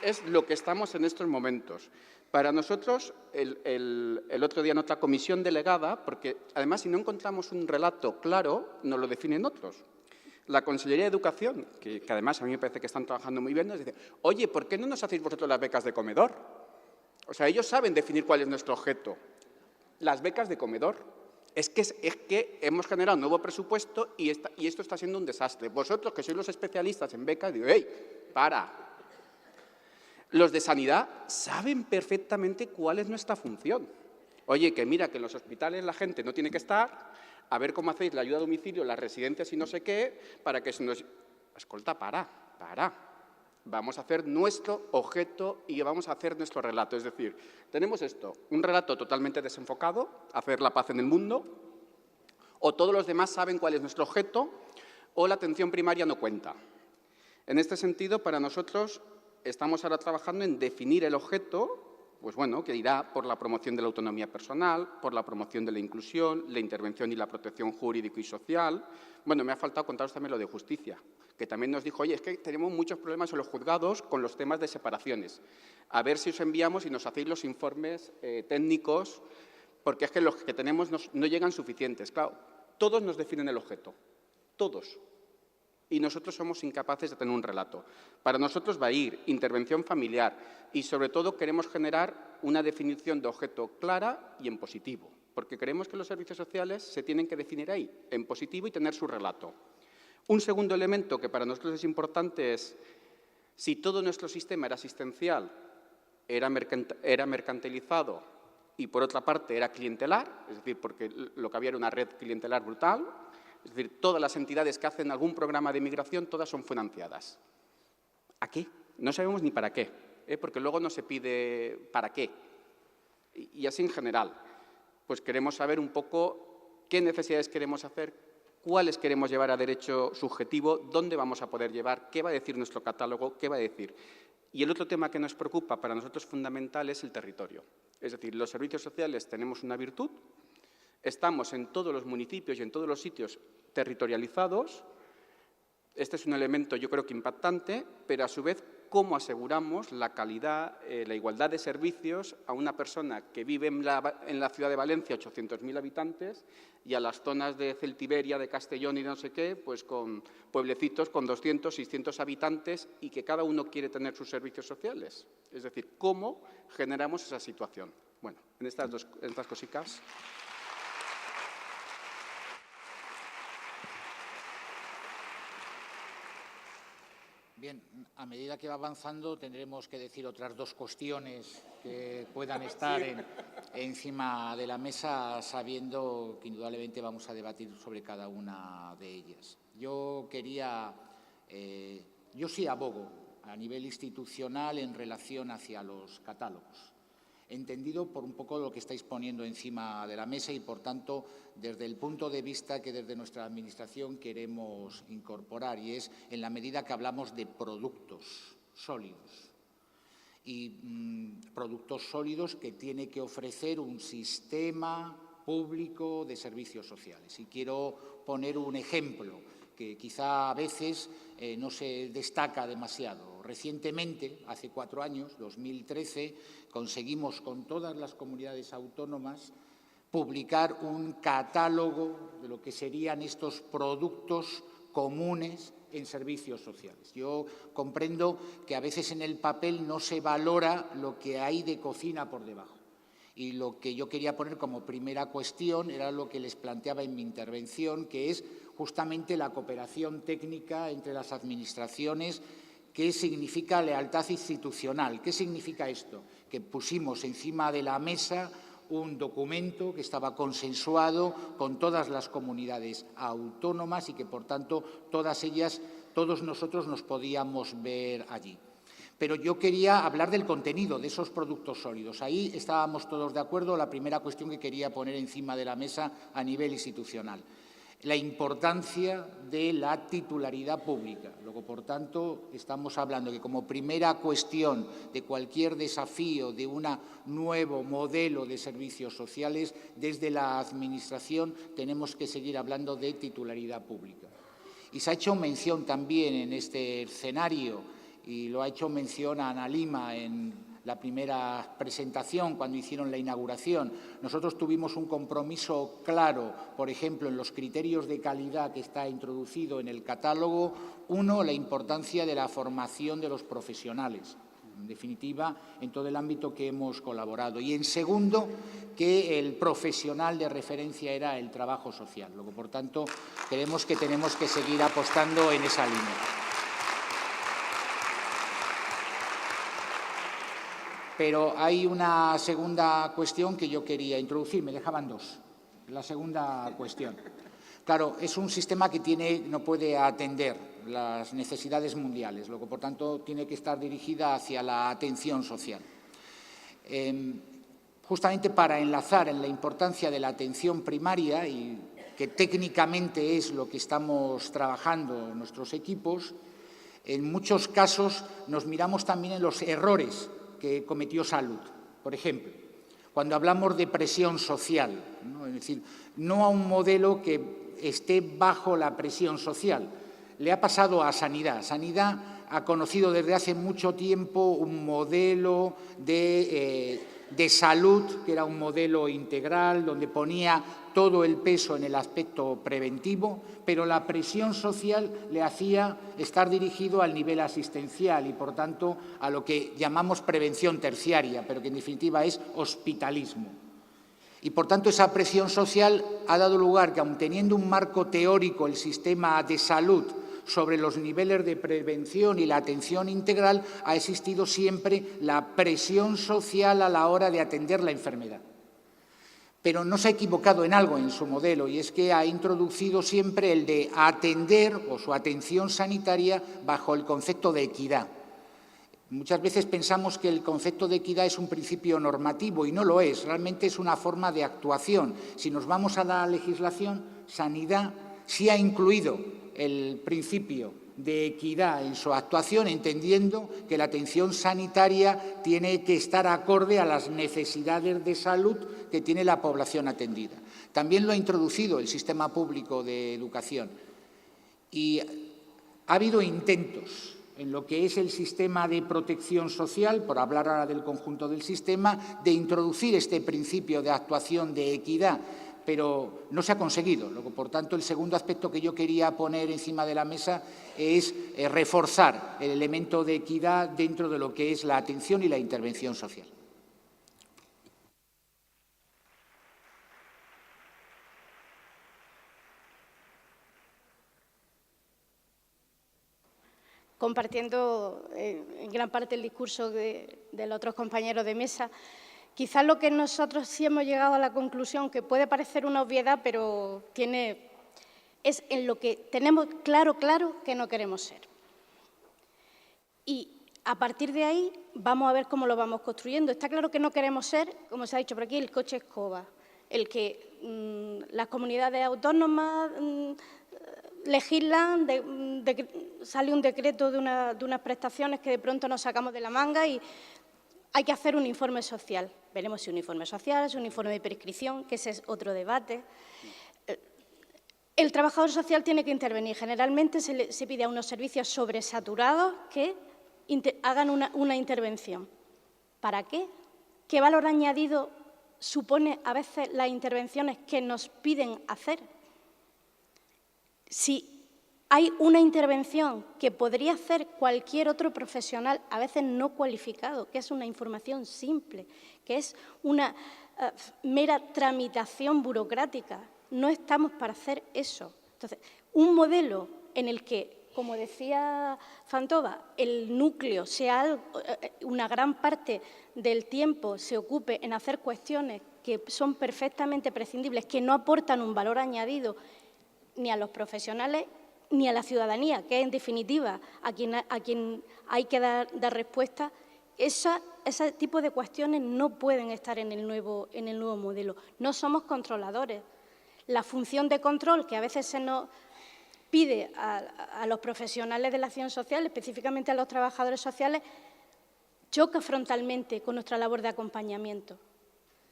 es lo que estamos en estos momentos. Para nosotros, el otro día en otra comisión delegada, porque además si no encontramos un relato claro, nos lo definen otros. La Consellería de Educación, que además a mí me parece que están trabajando muy bien, nos dice, oye, ¿por qué no nos hacéis vosotros las becas de comedor? O sea, ellos saben definir cuál es nuestro objeto. Las becas de comedor. Es que hemos generado un nuevo presupuesto y esto está siendo un desastre. Vosotros, que sois los especialistas en becas, digo, ¡hey, para! Los de sanidad saben perfectamente cuál es nuestra función. Oye, que mira, que en los hospitales la gente no tiene que estar, a ver cómo hacéis la ayuda a domicilio, las residencias y no sé qué, para que se nos... Escolta, para. Vamos a hacer nuestro objeto y vamos a hacer nuestro relato. Es decir, tenemos esto, un relato totalmente desenfocado, hacer la paz en el mundo, o todos los demás saben cuál es nuestro objeto, o la atención primaria no cuenta. En este sentido, para nosotros, estamos ahora trabajando en definir el objeto, pues bueno, que irá por la promoción de la autonomía personal, por la promoción de la inclusión, la intervención y la protección jurídico y social. Bueno, me ha faltado contaros también lo de justicia, que también nos dijo, oye, es que tenemos muchos problemas en los juzgados con los temas de separaciones. A ver si os enviamos y nos hacéis los informes técnicos, porque es que los que tenemos no llegan suficientes. Claro, todos nos definen el objeto, todos. Y nosotros somos incapaces de tener un relato. Para nosotros va a ir intervención familiar y, sobre todo, queremos generar una definición de objeto clara y en positivo, porque creemos que los servicios sociales se tienen que definir ahí, en positivo y tener su relato. Un segundo elemento que para nosotros es importante es, si todo nuestro sistema era asistencial, era mercantilizado y, por otra parte, era clientelar, es decir, porque lo que había era una red clientelar brutal. Es decir, todas las entidades que hacen algún programa de migración, todas son financiadas. ¿A qué? No sabemos ni para qué, porque luego no se pide para qué. Y así en general, pues queremos saber un poco qué necesidades queremos hacer, cuáles queremos llevar a derecho subjetivo, dónde vamos a poder llevar, qué va a decir nuestro catálogo, qué va a decir. Y el otro tema que nos preocupa, para nosotros fundamental, es el territorio. Es decir, los servicios sociales tenemos una virtud. Estamos en todos los municipios y en todos los sitios territorializados. Este es un elemento, yo creo que impactante, pero a su vez, ¿cómo aseguramos la calidad, la igualdad de servicios a una persona que vive en la ciudad de Valencia, 800.000 habitantes, y a las zonas de Celtiberia, de Castellón y no sé qué, pues con pueblecitos con 200, 600 habitantes y que cada uno quiere tener sus servicios sociales? Es decir, ¿cómo generamos esa situación? Bueno, en estas cositas. Bien, a medida que va avanzando tendremos que decir otras dos cuestiones que puedan estar encima de la mesa, sabiendo que indudablemente vamos a debatir sobre cada una de ellas. Yo sí abogo a nivel institucional en relación hacia los catálogos, entendido por un poco lo que estáis poniendo encima de la mesa y, por tanto, desde el punto de vista que desde nuestra Administración queremos incorporar, y es en la medida que hablamos de productos sólidos. Y productos sólidos que tiene que ofrecer un sistema público de servicios sociales. Y quiero poner un ejemplo que quizá a veces no se destaca demasiado. Recientemente, hace 4 años, 2013, conseguimos con todas las comunidades autónomas publicar un catálogo de lo que serían estos productos comunes en servicios sociales. Yo comprendo que a veces en el papel no se valora lo que hay de cocina por debajo. Y lo que yo quería poner como primera cuestión era lo que les planteaba en mi intervención, que es justamente la cooperación técnica entre las administraciones. ¿Qué significa lealtad institucional? ¿Qué significa esto? Que pusimos encima de la mesa un documento que estaba consensuado con todas las comunidades autónomas y que, por tanto, todos nosotros nos podíamos ver allí. Pero yo quería hablar del contenido de esos productos sólidos. Ahí estábamos todos de acuerdo. La primera cuestión que quería poner encima de la mesa a nivel institucional. La importancia de la titularidad pública. Luego, por tanto, estamos hablando que como primera cuestión de cualquier desafío de un nuevo modelo de servicios sociales, desde la Administración tenemos que seguir hablando de titularidad pública. Y se ha hecho mención también en este escenario, y lo ha hecho mención a Ana Lima en la primera presentación, cuando hicieron la inauguración. Nosotros tuvimos un compromiso claro, por ejemplo, en los criterios de calidad que está introducido en el catálogo. Uno, la importancia de la formación de los profesionales, en definitiva, en todo el ámbito que hemos colaborado. Y, en segundo, que el profesional de referencia era el trabajo social. Luego, por tanto, creemos que tenemos que seguir apostando en esa línea. Pero hay una segunda cuestión que yo quería introducir. Me dejaban dos. La segunda cuestión. Claro, es un sistema que no puede atender las necesidades mundiales. Luego, por tanto, tiene que estar dirigida hacia la atención social. Justamente para enlazar en la importancia de la atención primaria, y que técnicamente es lo que estamos trabajando nuestros equipos, en muchos casos nos miramos también en los errores que cometió Salud. Por ejemplo, cuando hablamos de presión social, ¿no? Es decir, no a un modelo que esté bajo la presión social. Le ha pasado a Sanidad. Sanidad ha conocido desde hace mucho tiempo un modelo de salud, que era un modelo integral, donde ponía todo el peso en el aspecto preventivo, pero la presión social le hacía estar dirigido al nivel asistencial y, por tanto, a lo que llamamos prevención terciaria, pero que en definitiva es hospitalismo. Y, por tanto, esa presión social ha dado lugar que, aun teniendo un marco teórico el sistema de salud sobre los niveles de prevención y la atención integral, ha existido siempre la presión social a la hora de atender la enfermedad. Pero no se ha equivocado en algo en su modelo, y es que ha introducido siempre el de atender o su atención sanitaria bajo el concepto de equidad. Muchas veces pensamos que el concepto de equidad es un principio normativo y no lo es, realmente es una forma de actuación. Si nos vamos a la legislación, Sanidad sí ha incluido el principio de equidad en su actuación, entendiendo que la atención sanitaria tiene que estar acorde a las necesidades de salud que tiene la población atendida. También lo ha introducido el sistema público de educación. Y ha habido intentos en lo que es el sistema de protección social, por hablar ahora del conjunto del sistema, de introducir este principio de actuación de equidad, pero no se ha conseguido. Luego, por tanto, el segundo aspecto que yo quería poner encima de la mesa es reforzar el elemento de equidad dentro de lo que es la atención y la intervención social. Compartiendo en gran parte el discurso de los otros compañeros de mesa, quizás lo que nosotros sí hemos llegado a la conclusión, que puede parecer una obviedad, pero es en lo que tenemos claro que no queremos ser. Y a partir de ahí vamos a ver cómo lo vamos construyendo. Está claro que no queremos ser, como se ha dicho por aquí, el coche escoba, el que las comunidades autónomas legislan, sale un decreto de unas prestaciones que de pronto nos sacamos de la manga y hay que hacer un informe social. Veremos si un informe social, si un informe de prescripción, que ese es otro debate. El trabajador social tiene que intervenir. Generalmente se pide a unos servicios sobresaturados que hagan una intervención. ¿Para qué? ¿Qué valor añadido supone a veces las intervenciones que nos piden hacer? Si hay una intervención que podría hacer cualquier otro profesional, a veces no cualificado, que es una información simple, que es mera tramitación burocrática. No estamos para hacer eso. Entonces, un modelo en el que, como decía Fantova, el núcleo sea una gran parte del tiempo se ocupe en hacer cuestiones que son perfectamente prescindibles, que no aportan un valor añadido ni a los profesionales ni a la ciudadanía, que es, en definitiva, a quien hay que dar respuesta. Ese tipo de cuestiones no pueden estar en el nuevo modelo. No somos controladores. La función de control que a veces se nos pide a los profesionales de la acción social, específicamente a los trabajadores sociales, choca frontalmente con nuestra labor de acompañamiento.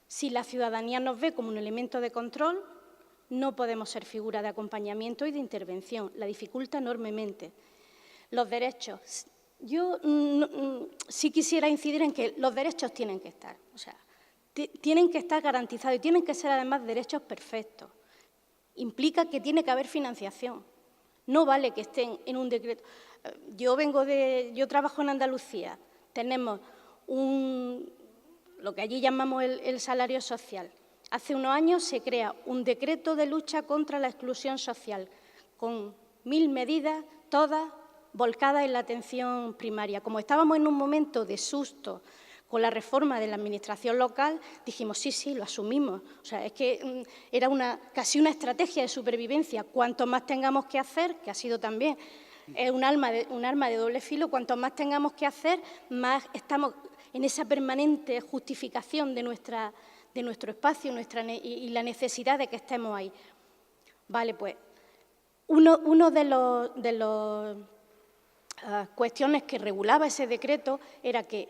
Si la ciudadanía nos ve como un elemento de control, no podemos ser figura de acompañamiento y de intervención. La dificulta enormemente. Los derechos. Yo sí quisiera incidir en que los derechos tienen que estar. O sea, tienen que estar garantizados y tienen que ser además derechos perfectos. Implica que tiene que haber financiación. No vale que estén en un decreto. Yo trabajo en Andalucía. Tenemos lo que allí llamamos el salario social. Hace unos años se crea un decreto de lucha contra la exclusión social, con 1000 medidas, todas volcadas en la atención primaria. Como estábamos en un momento de susto con la reforma de la Administración local, dijimos, sí, lo asumimos. O sea, es que era casi una estrategia de supervivencia. Cuanto más tengamos que hacer, que ha sido también un arma de doble filo, cuanto más tengamos que hacer, más estamos en esa permanente justificación de nuestro espacio y la necesidad de que estemos ahí. Vale, pues, uno de los cuestiones que regulaba ese decreto era que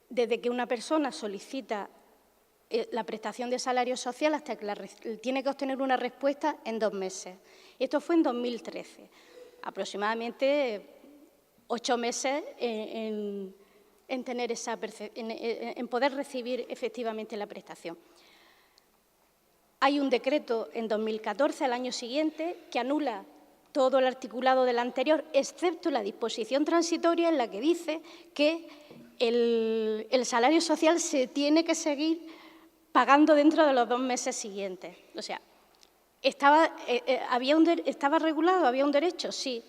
desde que una persona solicita la prestación de salario social hasta que tiene que obtener una respuesta en 2 meses. Esto fue en 2013, aproximadamente 8 meses en poder recibir efectivamente la prestación. Hay un decreto en 2014, al año siguiente, que anula todo el articulado del anterior, excepto la disposición transitoria en la que dice que el salario social se tiene que seguir pagando dentro de los 2 meses siguientes. O sea, ¿estaba regulado? ¿Había un derecho? Sí.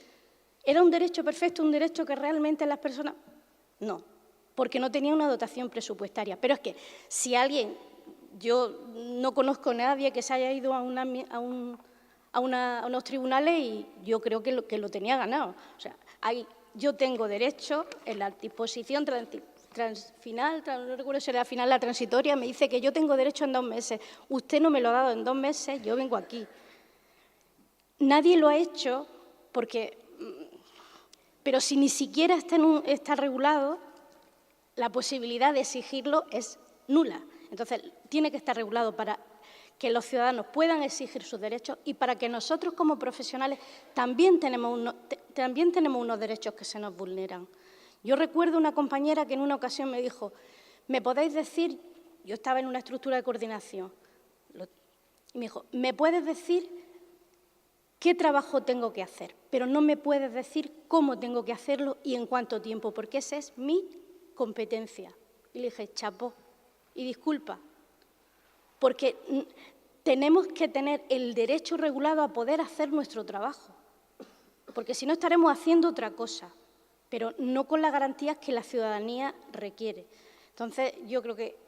¿Era un derecho perfecto, un derecho que realmente las personas...? No, porque no tenía una dotación presupuestaria. Pero es que si alguien... Yo no conozco a nadie que se haya ido a unos tribunales y yo creo que lo tenía ganado. O sea, yo tengo derecho en la disposición final, no recuerdo si era la final, la transitoria, me dice que yo tengo derecho en 2 meses. Usted no me lo ha dado en 2 meses, yo vengo aquí. Nadie lo ha hecho porque... Pero si ni siquiera está regulado, la posibilidad de exigirlo es nula. Entonces, tiene que estar regulado para que los ciudadanos puedan exigir sus derechos y para que nosotros como profesionales también tenemos unos derechos que se nos vulneran. Yo recuerdo una compañera que en una ocasión me dijo, ¿me podéis decir? Yo estaba en una estructura de coordinación. Y me dijo, ¿me puedes decir qué trabajo tengo que hacer? Pero no me puedes decir cómo tengo que hacerlo y en cuánto tiempo, porque esa es mi competencia. Y le dije, chapó, y disculpa, porque tenemos que tener el derecho regulado a poder hacer nuestro trabajo, porque si no estaremos haciendo otra cosa, pero no con las garantías que la ciudadanía requiere. Entonces, yo creo que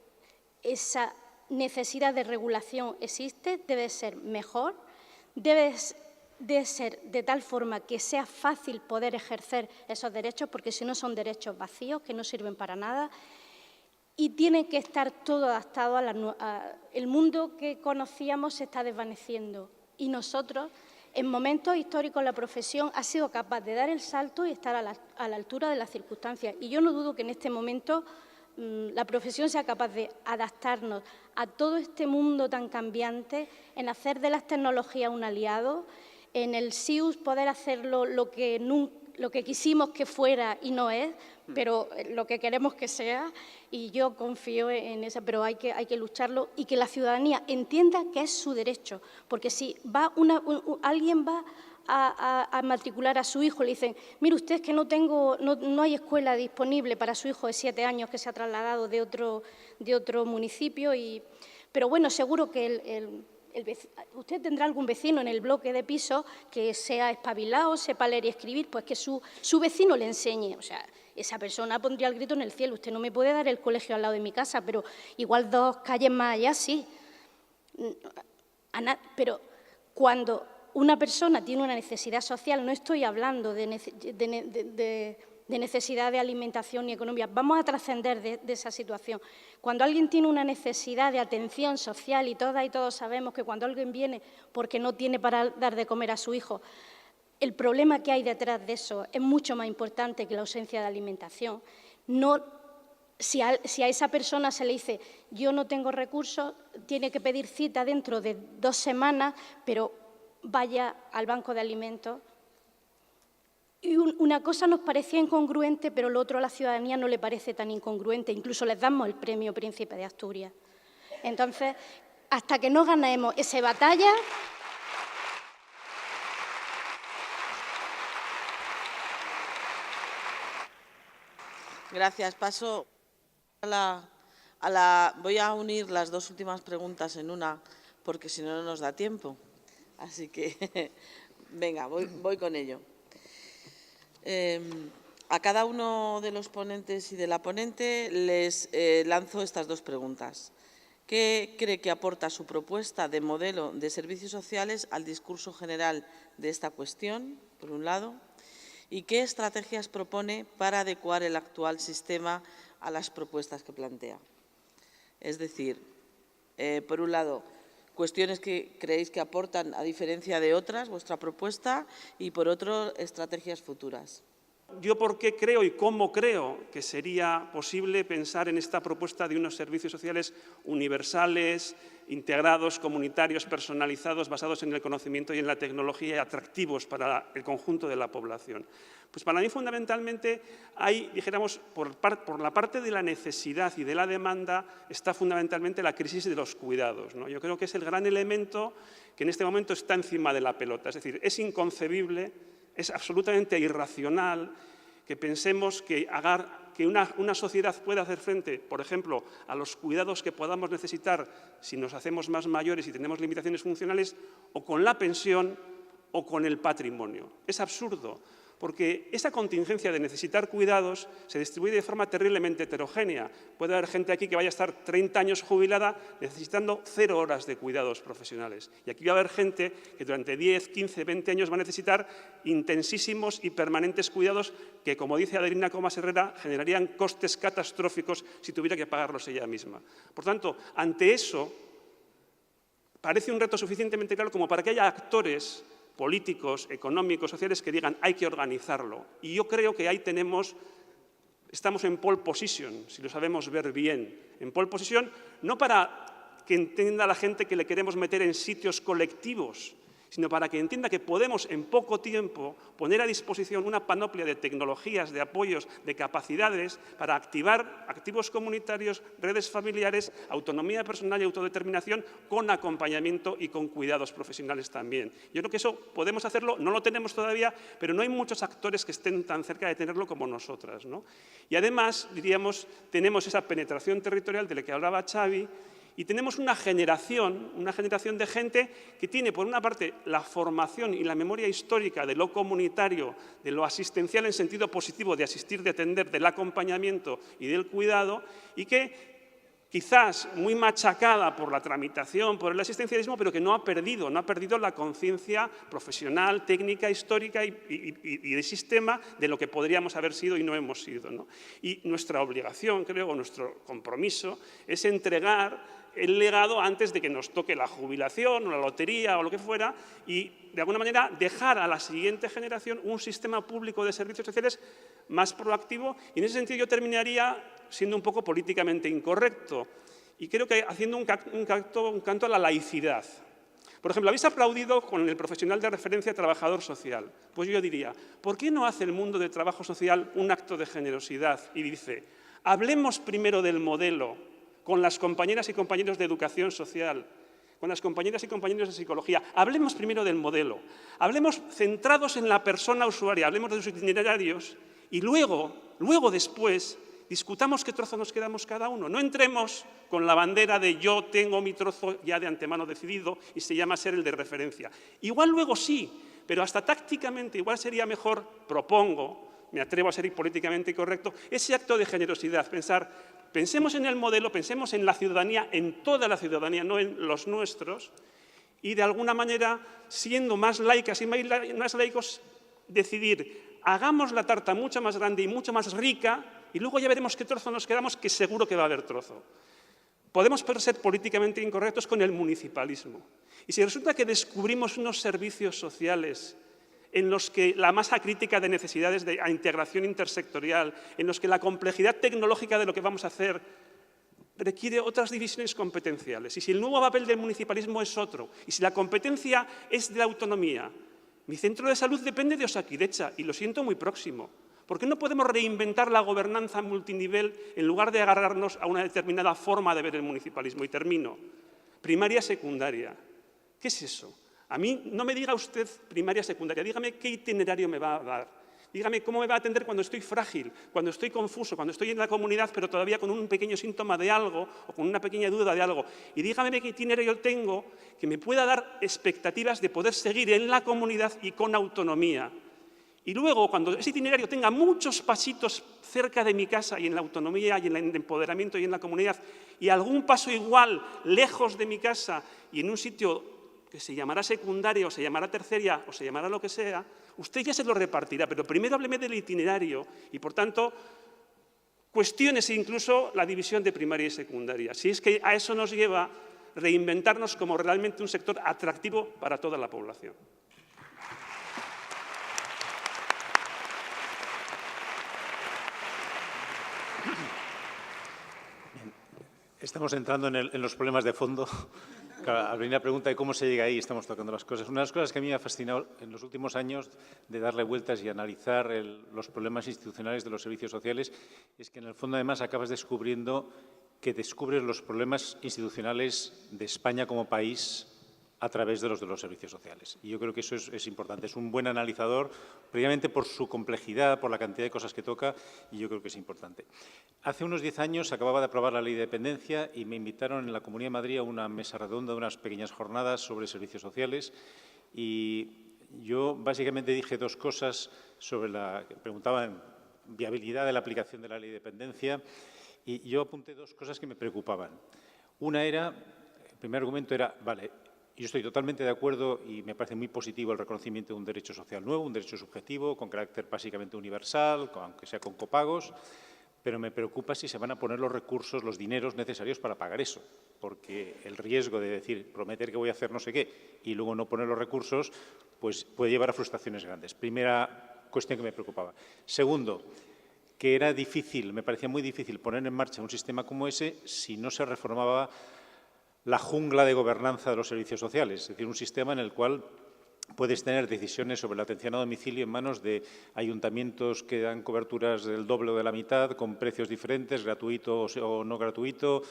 esa necesidad de regulación existe, debe ser mejor, debe ser de tal forma que sea fácil poder ejercer esos derechos, porque si no son derechos vacíos que no sirven para nada. Y tiene que estar todo adaptado el mundo que conocíamos se está desvaneciendo. Y nosotros, en momentos históricos, la profesión ha sido capaz de dar el salto y estar a la altura de las circunstancias. Y yo no dudo que en este momento la profesión sea capaz de adaptarnos a todo este mundo tan cambiante, en hacer de las tecnologías un aliado, en el SIUS poder hacerlo lo que quisimos que fuera y no es, pero lo que queremos que sea, y yo confío en eso, pero hay que lucharlo y que la ciudadanía entienda que es su derecho, porque si alguien va a matricular a su hijo, le dicen, mire usted, es que no hay escuela disponible para su hijo de 7 años que se ha trasladado de otro municipio y Pero bueno, seguro que usted tendrá algún vecino en el bloque de pisos que sea espabilado, sepa leer y escribir, pues que su vecino le enseñe. O sea, esa persona pondría el grito en el cielo. Usted no me puede dar el colegio al lado de mi casa, pero igual 2 calles más allá sí. Pero cuando una persona tiene una necesidad social, no estoy hablando de necesidad de alimentación ni económica, vamos a trascender de esa situación. Cuando alguien tiene una necesidad de atención social, y todas y todos sabemos que cuando alguien viene porque no tiene para dar de comer a su hijo, el problema que hay detrás de eso es mucho más importante que la ausencia de alimentación. Si a esa persona se le dice, yo no tengo recursos, tiene que pedir cita dentro de 2 semanas, pero vaya al banco de alimentos. Y una cosa nos parecía incongruente, pero lo otro a la ciudadanía no le parece tan incongruente. Incluso les damos el premio Príncipe de Asturias. Entonces, hasta que no ganemos esa batalla... Gracias. Paso voy a unir las 2 últimas preguntas en una, porque si no, no nos da tiempo. Así que, venga, voy con ello. A cada uno de los ponentes y de la ponente les lanzo estas 2 preguntas. ¿Qué cree que aporta su propuesta de modelo de servicios sociales al discurso general de esta cuestión, por un lado? ¿Y qué estrategias propone para adecuar el actual sistema a las propuestas que plantea? Es decir, por un lado, cuestiones que creéis que aportan a diferencia de otras vuestra propuesta y, por otro, estrategias futuras. Yo por qué creo y cómo creo que sería posible pensar en esta propuesta de unos servicios sociales universales, integrados, comunitarios, personalizados, basados en el conocimiento y en la tecnología y atractivos para el conjunto de la población. Pues para mí fundamentalmente hay, dijéramos, por la parte de la necesidad y de la demanda está fundamentalmente la crisis de los cuidados, ¿no? Yo creo que es el gran elemento que en este momento está encima de la pelota. Es decir, es inconcebible, es absolutamente irracional que pensemos que una sociedad pueda hacer frente, por ejemplo, a los cuidados que podamos necesitar si nos hacemos más mayores y tenemos limitaciones funcionales, o con la pensión o con el patrimonio. Es absurdo, porque esa contingencia de necesitar cuidados se distribuye de forma terriblemente heterogénea. Puede haber gente aquí que vaya a estar 30 años jubilada necesitando 0 horas de cuidados profesionales. Y aquí va a haber gente que durante 10, 15, 20 años va a necesitar intensísimos y permanentes cuidados que, como dice Adelina Comas Herrera, generarían costes catastróficos si tuviera que pagarlos ella misma. Por tanto, ante eso, parece un reto suficientemente claro como para que haya actores políticos, económicos, sociales, que digan hay que organizarlo. Y yo creo que ahí estamos en pole position, si lo sabemos ver bien. En pole position no para que entienda la gente que le queremos meter en sitios colectivos, sino para que entienda que podemos en poco tiempo poner a disposición una panoplia de tecnologías, de apoyos, de capacidades para activar activos comunitarios, redes familiares, autonomía personal y autodeterminación con acompañamiento y con cuidados profesionales también. Yo creo que eso podemos hacerlo, no lo tenemos todavía, pero no hay muchos actores que estén tan cerca de tenerlo como nosotras, ¿no? Y además, diríamos, tenemos esa penetración territorial de la que hablaba Xavi. Y tenemos una generación de gente que tiene, por una parte, la formación y la memoria histórica de lo comunitario, de lo asistencial en sentido positivo, de asistir, de atender, del acompañamiento y del cuidado, y que quizás muy machacada por la tramitación, por el asistencialismo, pero que no ha perdido la conciencia profesional, técnica, histórica y de sistema de lo que podríamos haber sido y no hemos sido, ¿no? Y nuestra obligación, creo, nuestro compromiso es entregar el legado antes de que nos toque la jubilación o la lotería o lo que fuera y, de alguna manera, dejar a la siguiente generación un sistema público de servicios sociales más proactivo. Y en ese sentido yo terminaría siendo un poco políticamente incorrecto y creo que haciendo un canto a la laicidad. Por ejemplo, habéis aplaudido con el profesional de referencia trabajador social. Pues yo diría, ¿por qué no hace el mundo del trabajo social un acto de generosidad y dice, hablemos primero del modelo con las compañeras y compañeros de educación social, con las compañeras y compañeros de psicología. Hablemos primero del modelo, hablemos centrados en la persona usuaria, hablemos de sus itinerarios y luego después, discutamos qué trozo nos quedamos cada uno. No entremos con la bandera de yo tengo mi trozo ya de antemano decidido y se llama ser el de referencia. Igual luego sí, pero hasta tácticamente igual sería mejor, propongo, me atrevo a ser políticamente correcto, ese acto de generosidad, pensemos en el modelo, pensemos en la ciudadanía, en toda la ciudadanía, no en los nuestros, y de alguna manera, siendo más laicas y más laicos, decidir, hagamos la tarta mucho más grande y mucho más rica, y luego ya veremos qué trozo nos quedamos, que seguro que va a haber trozo. Podemos ser políticamente incorrectos con el municipalismo. Y si resulta que descubrimos unos servicios sociales en los que la masa crítica de necesidades de integración intersectorial, en los que la complejidad tecnológica de lo que vamos a hacer requiere otras divisiones competenciales, y si el nuevo papel del municipalismo es otro, y si la competencia es de la autonomía, mi centro de salud depende de Osakidetza, y lo siento muy próximo. ¿Por qué no podemos reinventar la gobernanza multinivel en lugar de agarrarnos a una determinada forma de ver el municipalismo? Y termino. Primaria, secundaria. ¿Qué es eso? A mí no me diga usted primaria, secundaria, dígame qué itinerario me va a dar. Dígame cómo me va a atender cuando estoy frágil, cuando estoy confuso, cuando estoy en la comunidad, pero todavía con un pequeño síntoma de algo o con una pequeña duda de algo. Y dígame qué itinerario tengo que me pueda dar expectativas de poder seguir en la comunidad y con autonomía. Y luego, cuando ese itinerario tenga muchos pasitos cerca de mi casa y en la autonomía y en el empoderamiento y en la comunidad, y algún paso igual lejos de mi casa y en un sitio que se llamará secundaria o se llamará terciaria o se llamará lo que sea, usted ya se lo repartirá, pero primero hábleme del itinerario y, por tanto, cuestiónese incluso la división de primaria y secundaria. Si es que a eso nos lleva reinventarnos como realmente un sector atractivo para toda la población. Estamos entrando en los problemas de fondo. Claro, al venir la pregunta de cómo se llega ahí, estamos tocando las cosas. Una de las cosas que a mí me ha fascinado en los últimos años de darle vueltas y analizar los problemas institucionales de los servicios sociales es que en el fondo además acabas descubriendo que descubres los problemas institucionales de España como país a través de los servicios sociales. Y yo creo que eso es importante. Es un buen analizador, previamente por su complejidad, por la cantidad de cosas que toca, y yo creo que es importante. Hace unos 10 años se acababa de aprobar la Ley de Dependencia y me invitaron en la Comunidad de Madrid a una mesa redonda, unas pequeñas jornadas sobre servicios sociales, y yo básicamente dije dos cosas sobre preguntaban viabilidad de la aplicación de la Ley de Dependencia, y yo apunté dos cosas que me preocupaban. Una era, el primer argumento era, vale, yo estoy totalmente de acuerdo y me parece muy positivo el reconocimiento de un derecho social nuevo, un derecho subjetivo, con carácter básicamente universal, aunque sea con copagos, pero me preocupa si se van a poner los recursos, los dineros necesarios para pagar eso, porque el riesgo de decir, prometer que voy a hacer no sé qué y luego no poner los recursos, pues puede llevar a frustraciones grandes. Primera cuestión que me preocupaba. Segundo, que era difícil, me parecía muy difícil poner en marcha un sistema como ese si no se reformaba la jungla de gobernanza de los servicios sociales, es decir, un sistema en el cual puedes tener decisiones sobre la atención a domicilio en manos de ayuntamientos que dan coberturas del doble o de la mitad, con precios diferentes, gratuito o no gratuito,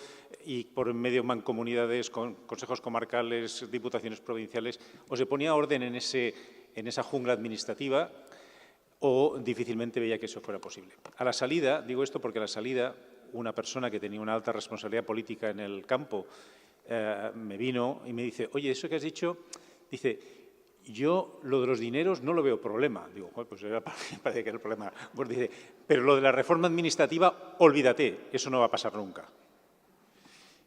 y por en medio mancomunidades, con consejos comarcales, diputaciones provinciales. O se ponía orden en esa jungla administrativa o difícilmente veía que eso fuera posible. A la salida, digo esto porque a la salida, una persona que tenía una alta responsabilidad política en el campo me vino y me dice, oye, eso que has dicho, dice, yo lo de los dineros no lo veo problema. Digo, pues parece que era el problema. Pues dice, pero lo de la reforma administrativa, olvídate, eso no va a pasar nunca.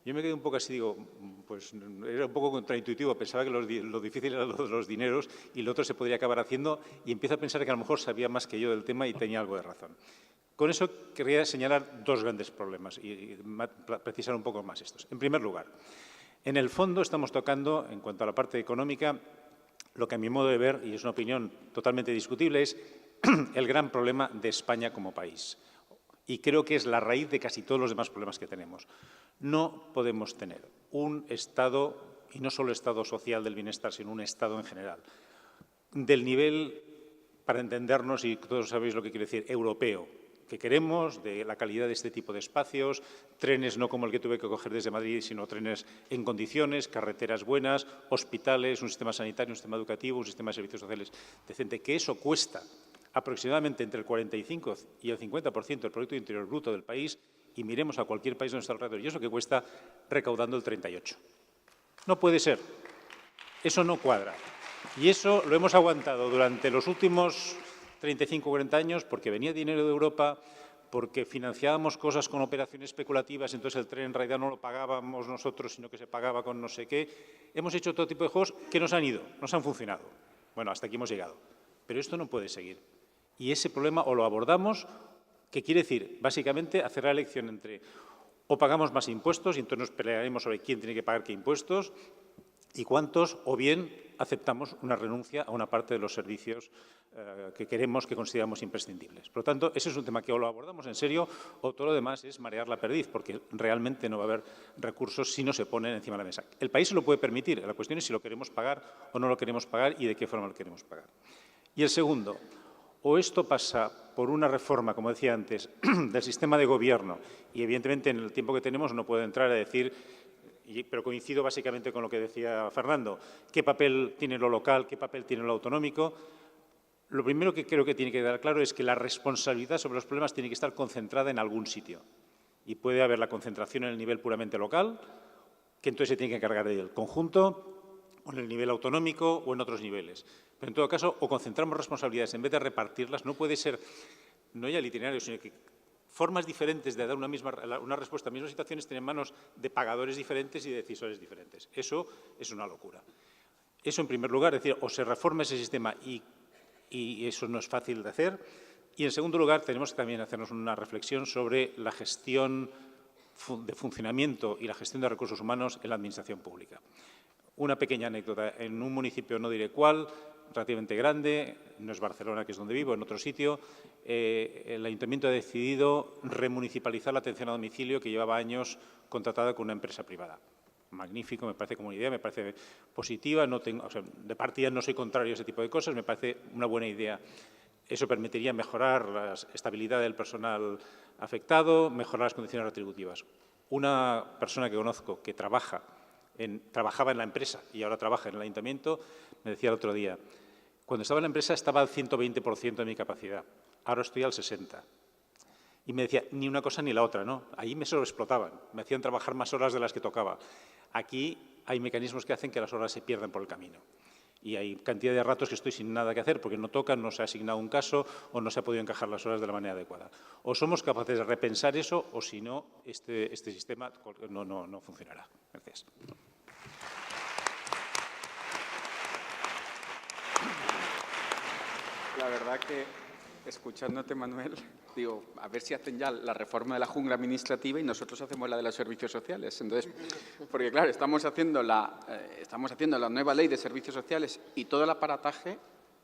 Yo me quedé un poco así, digo, pues era un poco contraintuitivo, pensaba que lo difícil era lo de los dineros y lo otro se podría acabar haciendo, y empiezo a pensar que a lo mejor sabía más que yo del tema y tenía algo de razón. Con eso querría señalar dos grandes problemas y precisar un poco más estos. En primer lugar, en el fondo estamos tocando, en cuanto a la parte económica, lo que a mi modo de ver, y es una opinión totalmente discutible, es el gran problema de España como país. Y creo que es la raíz de casi todos los demás problemas que tenemos. No podemos tener un Estado, y no solo Estado social del bienestar, sino un Estado en general, del nivel, para entendernos, y todos sabéis lo que quiero decir, europeo, que queremos, de la calidad de este tipo de espacios, trenes no como el que tuve que coger desde Madrid, sino trenes en condiciones, carreteras buenas, hospitales, un sistema sanitario, un sistema educativo, un sistema de servicios sociales decente, que eso cuesta aproximadamente entre el 45 y el 50% del Producto Interior Bruto del país, y miremos a cualquier país de nuestro alrededor, y eso que cuesta recaudando el 38%. No puede ser. Eso no cuadra. Y eso lo hemos aguantado durante los últimos 35 o 40 años porque venía dinero de Europa, porque financiábamos cosas con operaciones especulativas, entonces el tren en realidad no lo pagábamos nosotros, sino que se pagaba con no sé qué. Hemos hecho todo tipo de juegos que nos han ido, nos han funcionado. Bueno, hasta aquí hemos llegado. Pero esto no puede seguir. Y ese problema o lo abordamos, que quiere decir, básicamente, hacer la elección entre o pagamos más impuestos y entonces nos pelearemos sobre quién tiene que pagar qué impuestos y cuántos, o bien aceptamos una renuncia a una parte de los servicios que queremos, que consideramos imprescindibles. Por lo tanto, ese es un tema que o lo abordamos en serio o todo lo demás es marear la perdiz, porque realmente no va a haber recursos si no se ponen encima de la mesa. El país se lo puede permitir, la cuestión es si lo queremos pagar o no lo queremos pagar y de qué forma lo queremos pagar. Y el segundo, o esto pasa por una reforma, como decía antes, del sistema de gobierno, y evidentemente en el tiempo que tenemos no puedo entrar a decir, pero coincido básicamente con lo que decía Fernando, qué papel tiene lo local, qué papel tiene lo autonómico. Lo primero que creo que tiene que quedar claro es que la responsabilidad sobre los problemas tiene que estar concentrada en algún sitio. Y puede haber la concentración en el nivel puramente local, que entonces se tiene que encargar del conjunto, o en el nivel autonómico o en otros niveles. Pero en todo caso, o concentramos responsabilidades en vez de repartirlas, no puede ser, no ya el itinerario, sino que formas diferentes de dar una respuesta a mismas situaciones tienen manos de pagadores diferentes y de decisores diferentes. Eso es una locura. Eso en primer lugar, es decir, o se reforma ese sistema y eso no es fácil de hacer. Y en segundo lugar, tenemos que también hacernos una reflexión sobre la gestión de funcionamiento y la gestión de recursos humanos en la administración pública. Una pequeña anécdota. En un municipio, no diré cuál, relativamente grande, no es Barcelona, que es donde vivo, en otro sitio, el Ayuntamiento ha decidido remunicipalizar la atención a domicilio que llevaba años contratada con una empresa privada. Magnífico, me parece como una idea, me parece positiva, de partida no soy contrario a ese tipo de cosas, me parece una buena idea. Eso permitiría mejorar la estabilidad del personal afectado, mejorar las condiciones retributivas. Una persona que conozco que trabajaba en la empresa y ahora trabaja en el ayuntamiento, me decía el otro día, cuando estaba en la empresa estaba al 120% de mi capacidad, ahora estoy al 60%. Y me decía, ni una cosa ni la otra, ¿no? Ahí me sobreexplotaban, me hacían trabajar más horas de las que tocaba. Aquí hay mecanismos que hacen que las horas se pierdan por el camino. Y hay cantidad de ratos que estoy sin nada que hacer porque no tocan, no se ha asignado un caso o no se ha podido encajar las horas de la manera adecuada. O somos capaces de repensar eso o si no, este sistema no funcionará. Gracias. La verdad que, escuchándote, Manuel, digo, a ver si hacen ya la reforma de la jungla administrativa y nosotros hacemos la de los servicios sociales. Entonces, porque claro, estamos haciendo la nueva ley de servicios sociales y todo el aparataje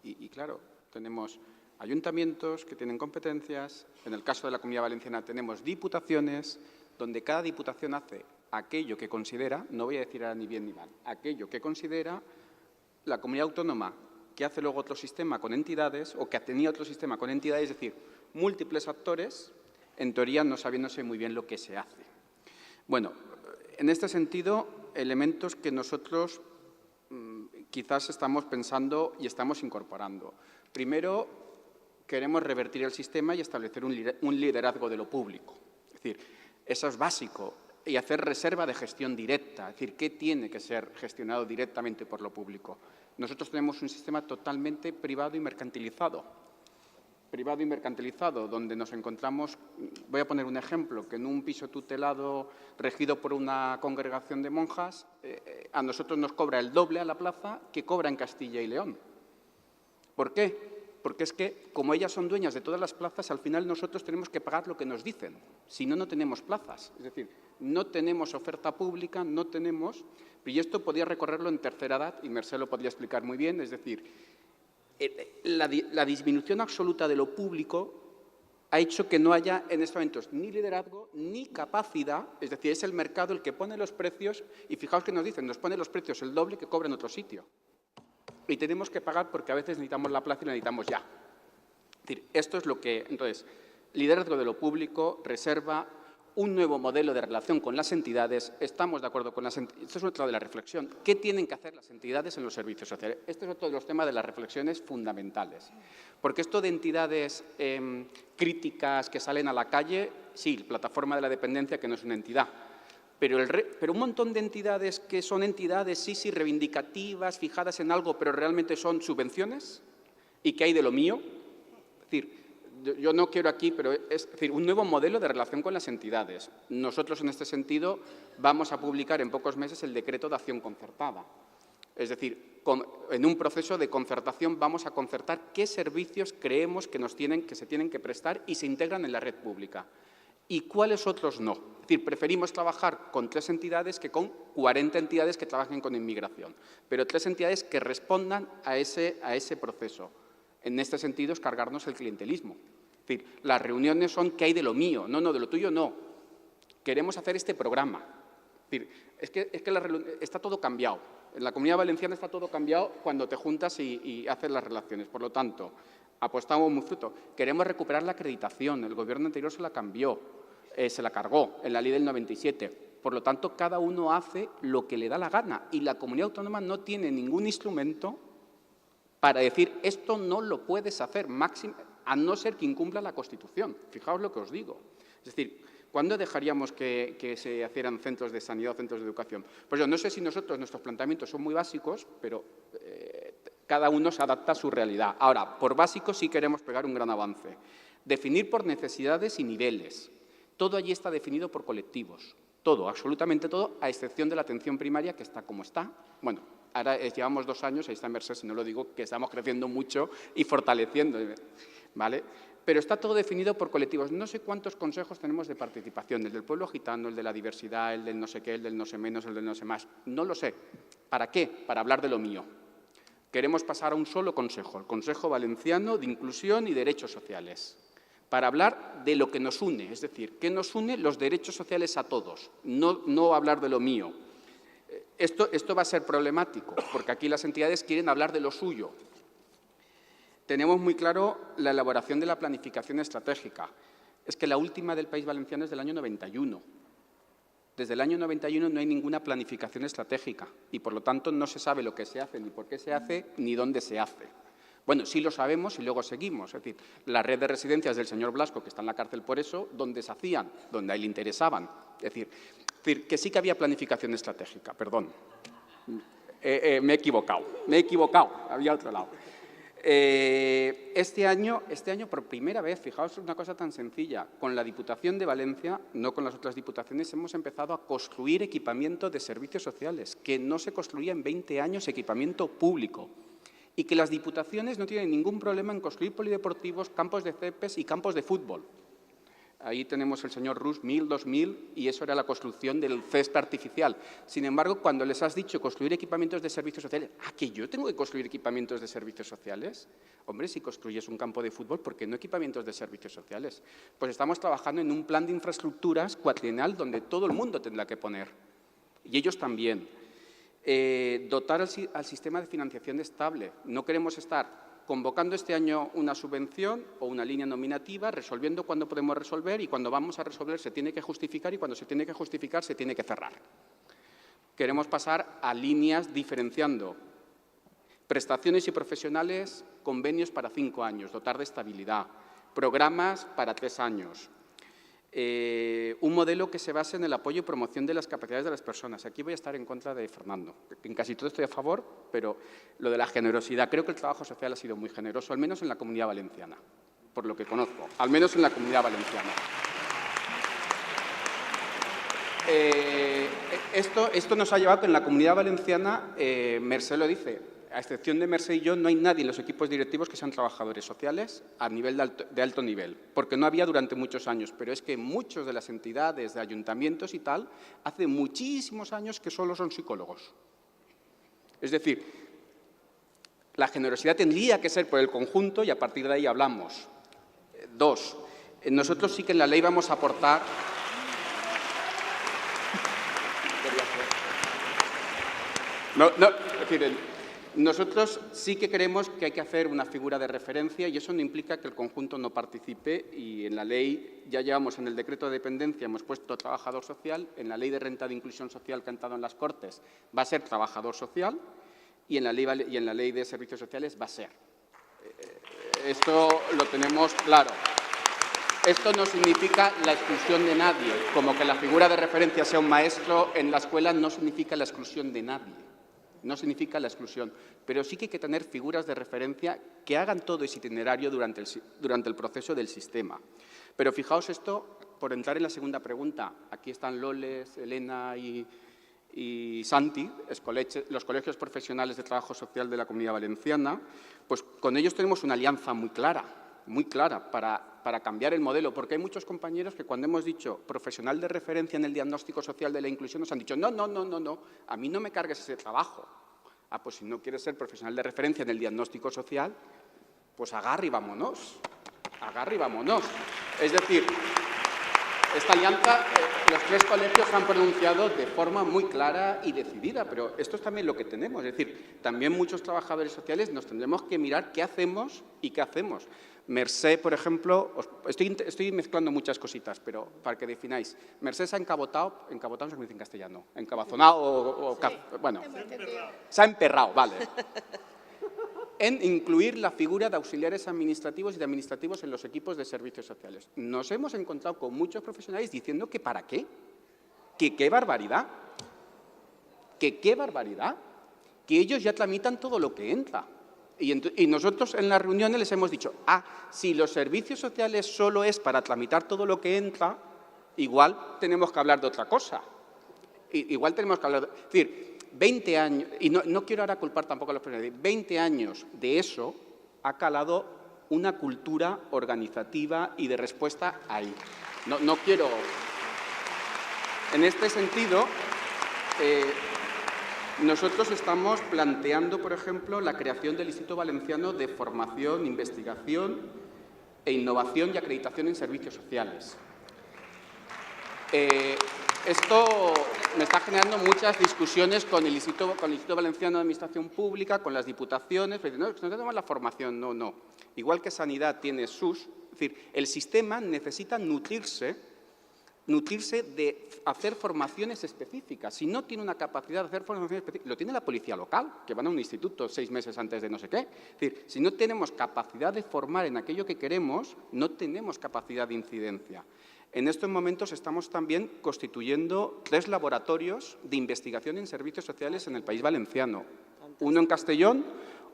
y claro, tenemos ayuntamientos que tienen competencias, en el caso de la Comunidad Valenciana tenemos diputaciones, donde cada diputación hace aquello que considera, no voy a decir ahora ni bien ni mal, aquello que considera la comunidad autónoma que hace luego otro sistema con entidades o que tenía otro sistema con entidades, es decir, múltiples actores, en teoría no sabiéndose muy bien lo que se hace. Bueno, en este sentido, elementos que nosotros quizás estamos pensando y estamos incorporando. Primero, queremos revertir el sistema y establecer un liderazgo de lo público. Es decir, eso es básico. Y hacer reserva de gestión directa, es decir, qué tiene que ser gestionado directamente por lo público. Nosotros tenemos un sistema totalmente privado y mercantilizado. Privado y mercantilizado, donde nos encontramos, voy a poner un ejemplo, que en un piso tutelado regido por una congregación de monjas, a nosotros nos cobra el doble a la plaza que cobra en Castilla y León. ¿Por qué? Porque es que, como ellas son dueñas de todas las plazas, al final nosotros tenemos que pagar lo que nos dicen. Si no, no tenemos plazas. Es decir, no tenemos oferta pública, no tenemos... Y esto podía recorrerlo en tercera edad, y Mercè lo podría explicar muy bien. Es decir, la disminución absoluta de lo público ha hecho que no haya en estos momentos ni liderazgo ni capacidad. Es decir, es el mercado el que pone los precios, y fijaos que nos dicen, nos pone los precios el doble que cobra en otro sitio. Y tenemos que pagar porque a veces necesitamos la plaza y la necesitamos ya. Es decir, esto es lo que... Entonces, liderazgo de lo público, reserva, un nuevo modelo de relación con las entidades. Estamos de acuerdo con las entidades. Esto es otro de la reflexión. ¿Qué tienen que hacer las entidades en los servicios sociales? Este es otro de los temas de las reflexiones fundamentales. Porque esto de entidades críticas que salen a la calle, sí, plataforma de la dependencia, que no es una entidad. Pero un montón de entidades que son entidades, sí, reivindicativas, fijadas en algo, pero realmente son subvenciones. ¿Y qué hay de lo mío? Es decir, yo no quiero aquí, pero es decir, un nuevo modelo de relación con las entidades. Nosotros, en este sentido, vamos a publicar en pocos meses el decreto de acción concertada. Es decir, en un proceso de concertación vamos a concertar qué servicios creemos que se tienen que prestar y se integran en la red pública y cuáles otros no. Es decir, preferimos trabajar con 3 entidades que con 40 entidades que trabajen con inmigración, pero 3 entidades que respondan a ese proceso. En este sentido, es cargarnos el clientelismo. Es decir, las reuniones son ¿qué hay de lo mío? No, de lo tuyo no. Queremos hacer este programa. Es decir, está todo cambiado. En la Comunidad Valenciana está todo cambiado cuando te juntas y haces las relaciones. Por lo tanto, apostamos muy fruto. Queremos recuperar la acreditación. El Gobierno anterior se la cambió, se la cargó en la ley del 97. Por lo tanto, cada uno hace lo que le da la gana y la comunidad autónoma no tiene ningún instrumento para decir esto no lo puedes hacer, a no ser que incumpla la Constitución. Fijaos lo que os digo. Es decir, ¿cuándo dejaríamos que se hicieran centros de sanidad o centros de educación? Pues yo no sé si nuestros planteamientos son muy básicos, pero cada uno se adapta a su realidad. Ahora, por básicos sí queremos pegar un gran avance. Definir por necesidades y niveles. Todo allí está definido por colectivos. Todo, absolutamente todo, a excepción de la atención primaria, que está como está. Bueno, ahora llevamos 2 años, ahí está Mercedes, no lo digo, que estamos creciendo mucho y fortaleciendo, ¿vale? Pero está todo definido por colectivos. No sé cuántos consejos tenemos de participación, el del pueblo gitano, el de la diversidad, el del no sé qué, el del no sé menos, el del no sé más. No lo sé. ¿Para qué? Para hablar de lo mío. Queremos pasar a un solo consejo, el Consejo Valenciano de Inclusión y Derechos Sociales, para hablar de lo que nos une, es decir, ¿qué nos une? Los derechos sociales a todos, no hablar de lo mío. Esto va a ser problemático, porque aquí las entidades quieren hablar de lo suyo. Tenemos muy claro la elaboración de la planificación estratégica. Es que la última del País Valenciano es del año 91. Desde el año 91 no hay ninguna planificación estratégica y, por lo tanto, no se sabe lo que se hace, ni por qué se hace, ni dónde se hace. Bueno, sí lo sabemos y luego seguimos. Es decir, la red de residencias del señor Blasco, que está en la cárcel por eso, ¿dónde se hacían? Donde a él le interesaban. Es decir, que sí que había planificación estratégica, perdón. Me he equivocado, había otro lado. Este año, por primera vez, fijaos una cosa tan sencilla, con la Diputación de Valencia, no con las otras diputaciones, hemos empezado a construir equipamiento de servicios sociales, que no se construía en 20 años equipamiento público, y que las diputaciones no tienen ningún problema en construir polideportivos, campos de césped y campos de fútbol. Ahí tenemos el señor Rus, 1000, 2000, y eso era la construcción del césped artificial. Sin embargo, cuando les has dicho construir equipamientos de servicios sociales, ¿a que yo tengo que construir equipamientos de servicios sociales? Hombre, si construyes un campo de fútbol, ¿por qué no equipamientos de servicios sociales? Pues estamos trabajando en un plan de infraestructuras cuatrienal donde todo el mundo tendrá que poner, y ellos también. Dotar al sistema de financiación estable. No queremos estar convocando este año una subvención o una línea nominativa, resolviendo cuando podemos resolver y cuando vamos a resolver se tiene que justificar y cuando se tiene que justificar se tiene que cerrar. Queremos pasar a líneas diferenciando prestaciones y profesionales, convenios para 5 años, dotar de estabilidad, programas para 3 años. Un modelo que se base en el apoyo y promoción de las capacidades de las personas. Aquí voy a estar en contra de Fernando. En casi todo estoy a favor, pero lo de la generosidad. Creo que el trabajo social ha sido muy generoso, al menos en la Comunidad Valenciana, por lo que conozco, al menos en la Comunidad Valenciana. Esto nos ha llevado que en la Comunidad Valenciana, Mercè lo dice, a excepción de Mercè y yo, no hay nadie en los equipos directivos que sean trabajadores sociales a nivel de alto nivel, porque no había durante muchos años, pero es que muchos de las entidades, de ayuntamientos y tal, hace muchísimos años que solo son psicólogos. Es decir, la generosidad tendría que ser por el conjunto y a partir de ahí hablamos. 2, nosotros sí que en la ley vamos a aportar... Nosotros sí que creemos que hay que hacer una figura de referencia y eso no implica que el conjunto no participe y en la ley, ya llevamos en el decreto de dependencia, hemos puesto trabajador social, en la ley de renta de inclusión social que ha entrado en las Cortes va a ser trabajador social y en la ley de servicios sociales va a ser. Esto lo tenemos claro. Esto no significa la exclusión de nadie, como que la figura de referencia sea un maestro en la escuela no significa la exclusión de nadie. No significa la exclusión, pero sí que hay que tener figuras de referencia que hagan todo ese itinerario durante el proceso del sistema. Pero fijaos esto, por entrar en la segunda pregunta, aquí están Loles, Elena y Santi, los colegios profesionales de trabajo social de la Comunidad Valenciana, pues con ellos tenemos una alianza muy clara para cambiar el modelo, porque hay muchos compañeros que cuando hemos dicho profesional de referencia en el diagnóstico social de la inclusión nos han dicho no, a mí no me cargues ese trabajo. Ah, pues si no quieres ser profesional de referencia en el diagnóstico social, pues agarre y vámonos. Es decir, esta alianza, los tres colegios han pronunciado de forma muy clara y decidida, pero esto es también lo que tenemos. Es decir, también muchos trabajadores sociales nos tendremos que mirar qué hacemos y qué hacemos. Mercé, por ejemplo, estoy mezclando muchas cositas, pero para que defináis. Mercé se ha encabotado no sé cómo dice en castellano, encabazonado bueno, se ha emperrado, vale, en incluir la figura de auxiliares administrativos y de administrativos en los equipos de servicios sociales. Nos hemos encontrado con muchos profesionales diciendo que ¿para qué? Que qué barbaridad, que ellos ya tramitan todo lo que entra. Y nosotros en las reuniones les hemos dicho, si los servicios sociales solo es para tramitar todo lo que entra, igual tenemos que hablar de otra cosa. Es decir, 20 años, y no quiero ahora culpar tampoco a los profesionales, 20 años de eso ha calado una cultura organizativa y de respuesta ahí. No quiero... En este sentido... nosotros estamos planteando, por ejemplo, la creación del Instituto Valenciano de Formación, Investigación e Innovación y Acreditación en Servicios Sociales. Esto me está generando muchas discusiones con el Instituto Valenciano de Administración Pública, con las diputaciones. No tenemos la formación, no. Igual que Sanidad tiene sus... Es decir, el sistema necesita nutrirse de hacer formaciones específicas. Si no tiene una capacidad de hacer formaciones específicas, lo tiene la policía local, que van a un instituto 6 meses antes de no sé qué. Es decir, si no tenemos capacidad de formar en aquello que queremos, no tenemos capacidad de incidencia. En estos momentos estamos también constituyendo 3 laboratorios de investigación en servicios sociales en el País Valenciano. Uno en Castellón,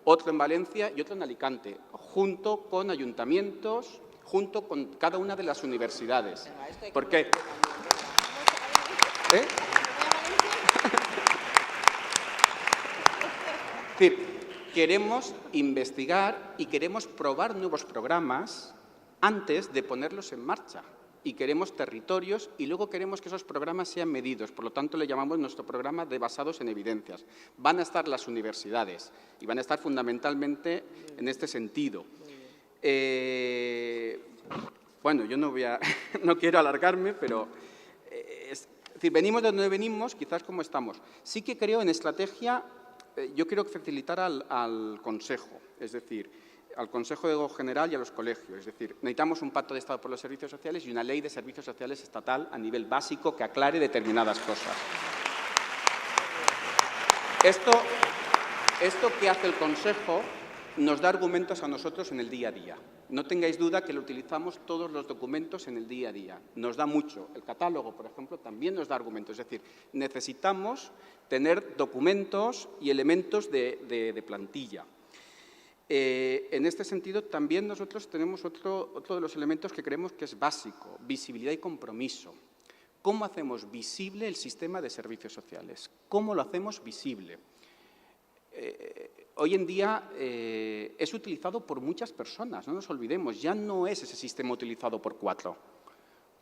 otro en Valencia y otro en Alicante, junto con ayuntamientos, junto con cada una de las universidades. ¿Por qué? Es decir, queremos investigar y queremos probar nuevos programas antes de ponerlos en marcha. Y queremos territorios y luego queremos que esos programas sean medidos. Por lo tanto, le llamamos nuestro programa de basados en evidencias. Van a estar las universidades y van a estar fundamentalmente en este sentido. Bueno, yo no quiero alargarme, pero es decir, venimos de donde venimos, quizás como estamos. Sí que creo en estrategia, yo quiero facilitar al Consejo, es decir, al Consejo General y a los colegios. Es decir, necesitamos un pacto de Estado por los servicios sociales y una ley de servicios sociales estatal a nivel básico que aclare determinadas cosas. Esto que hace el Consejo nos da argumentos a nosotros en el día a día. No tengáis duda que lo utilizamos todos los documentos en el día a día. Nos da mucho. El catálogo, por ejemplo, también nos da argumentos. Es decir, necesitamos tener documentos y elementos de plantilla. En este sentido, también nosotros tenemos otro de los elementos que creemos que es básico, visibilidad y compromiso. ¿Cómo hacemos visible el sistema de servicios sociales? ¿Cómo lo hacemos visible? Hoy en día es utilizado por muchas personas, no nos olvidemos, ya no es ese sistema utilizado por 4,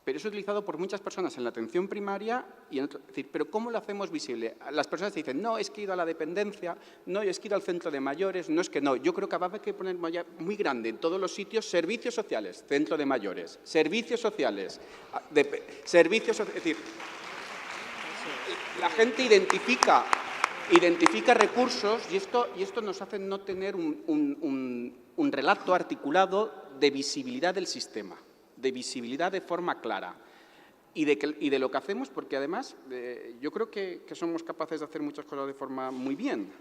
pero es utilizado por muchas personas en la atención primaria y en otro, es decir, pero ¿cómo lo hacemos visible? Las personas te dicen, no, es que he ido a la dependencia, no, es que he ido al centro de mayores, no, es que no. Yo creo que va a haber que poner muy grande en todos los sitios servicios sociales, centro de mayores, servicios sociales, es decir, la gente identifica identifica recursos y esto nos hace no tener un relato articulado de visibilidad del sistema, de visibilidad de forma clara y de lo que hacemos, porque además yo creo que somos capaces de hacer muchas cosas de forma muy bien.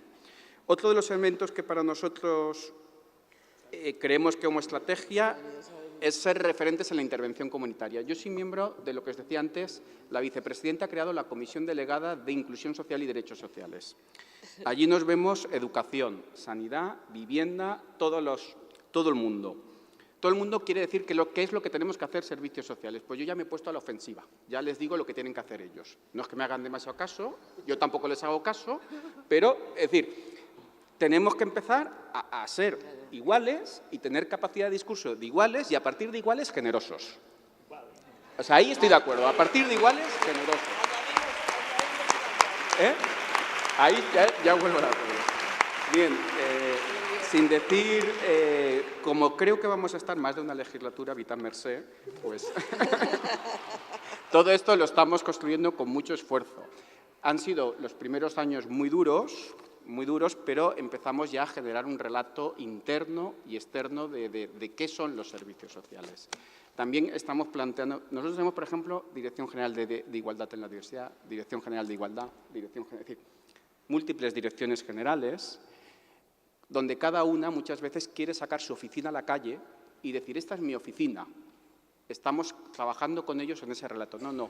Otro de los elementos que para nosotros creemos que como estrategia es ser referentes en la intervención comunitaria. Yo soy miembro de lo que os decía antes, la vicepresidenta ha creado la Comisión Delegada de Inclusión Social y Derechos Sociales. Allí nos vemos educación, sanidad, vivienda, todo el mundo. Todo el mundo quiere decir qué es lo que tenemos que hacer servicios sociales. Pues yo ya me he puesto a la ofensiva, ya les digo lo que tienen que hacer ellos. No es que me hagan demasiado caso, yo tampoco les hago caso, pero, es decir, tenemos que empezar a ser iguales y tener capacidad de discurso de iguales y a partir de iguales generosos. O sea, ahí estoy de acuerdo, a partir de iguales generosos. Ahí ya vuelvo a la acuerdo. Bien, sin decir, como creo que vamos a estar más de una legislatura, Vita Mercè, pues todo esto lo estamos construyendo con mucho esfuerzo. Han sido los primeros años muy duros, pero empezamos ya a generar un relato interno y externo de qué son los servicios sociales. También estamos planteando, nosotros tenemos, por ejemplo, Dirección General de Igualdad en la Diversidad, Dirección General de Igualdad, es decir, múltiples direcciones generales, donde cada una muchas veces quiere sacar su oficina a la calle y decir, esta es mi oficina, estamos trabajando con ellos en ese relato. No,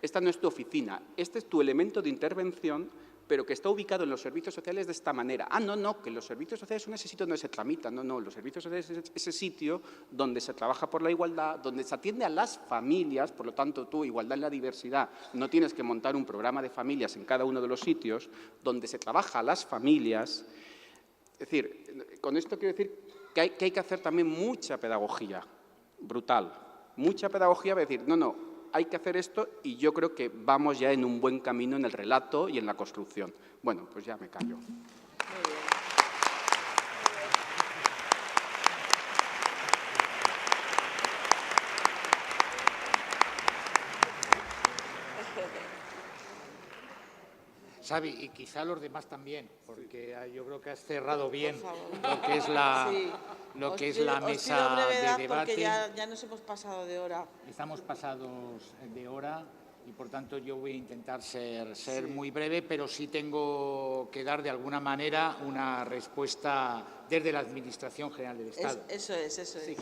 esta no es tu oficina, este es tu elemento de intervención, pero que está ubicado en los servicios sociales de esta manera. No, que los servicios sociales son ese sitio donde se tramita. No, los servicios sociales es ese sitio donde se trabaja por la igualdad, donde se atiende a las familias, por lo tanto, tú, igualdad en la diversidad, no tienes que montar un programa de familias en cada uno de los sitios, donde se trabaja a las familias. Es decir, con esto quiero decir que hay que hacer también mucha pedagogía, brutal, mucha pedagogía, para decir, no, hay que hacer esto y yo creo que vamos ya en un buen camino en el relato y en la construcción. Bueno, pues ya me callo. Muy bien. Xavi, y quizá los demás también, porque yo creo que has cerrado bien lo que es la, mesa de debate. Porque ya nos hemos pasado de hora. Estamos pasados de hora y, por tanto, yo voy a intentar ser muy breve, pero sí tengo que dar, de alguna manera, una respuesta desde la Administración General del Estado. Eso es.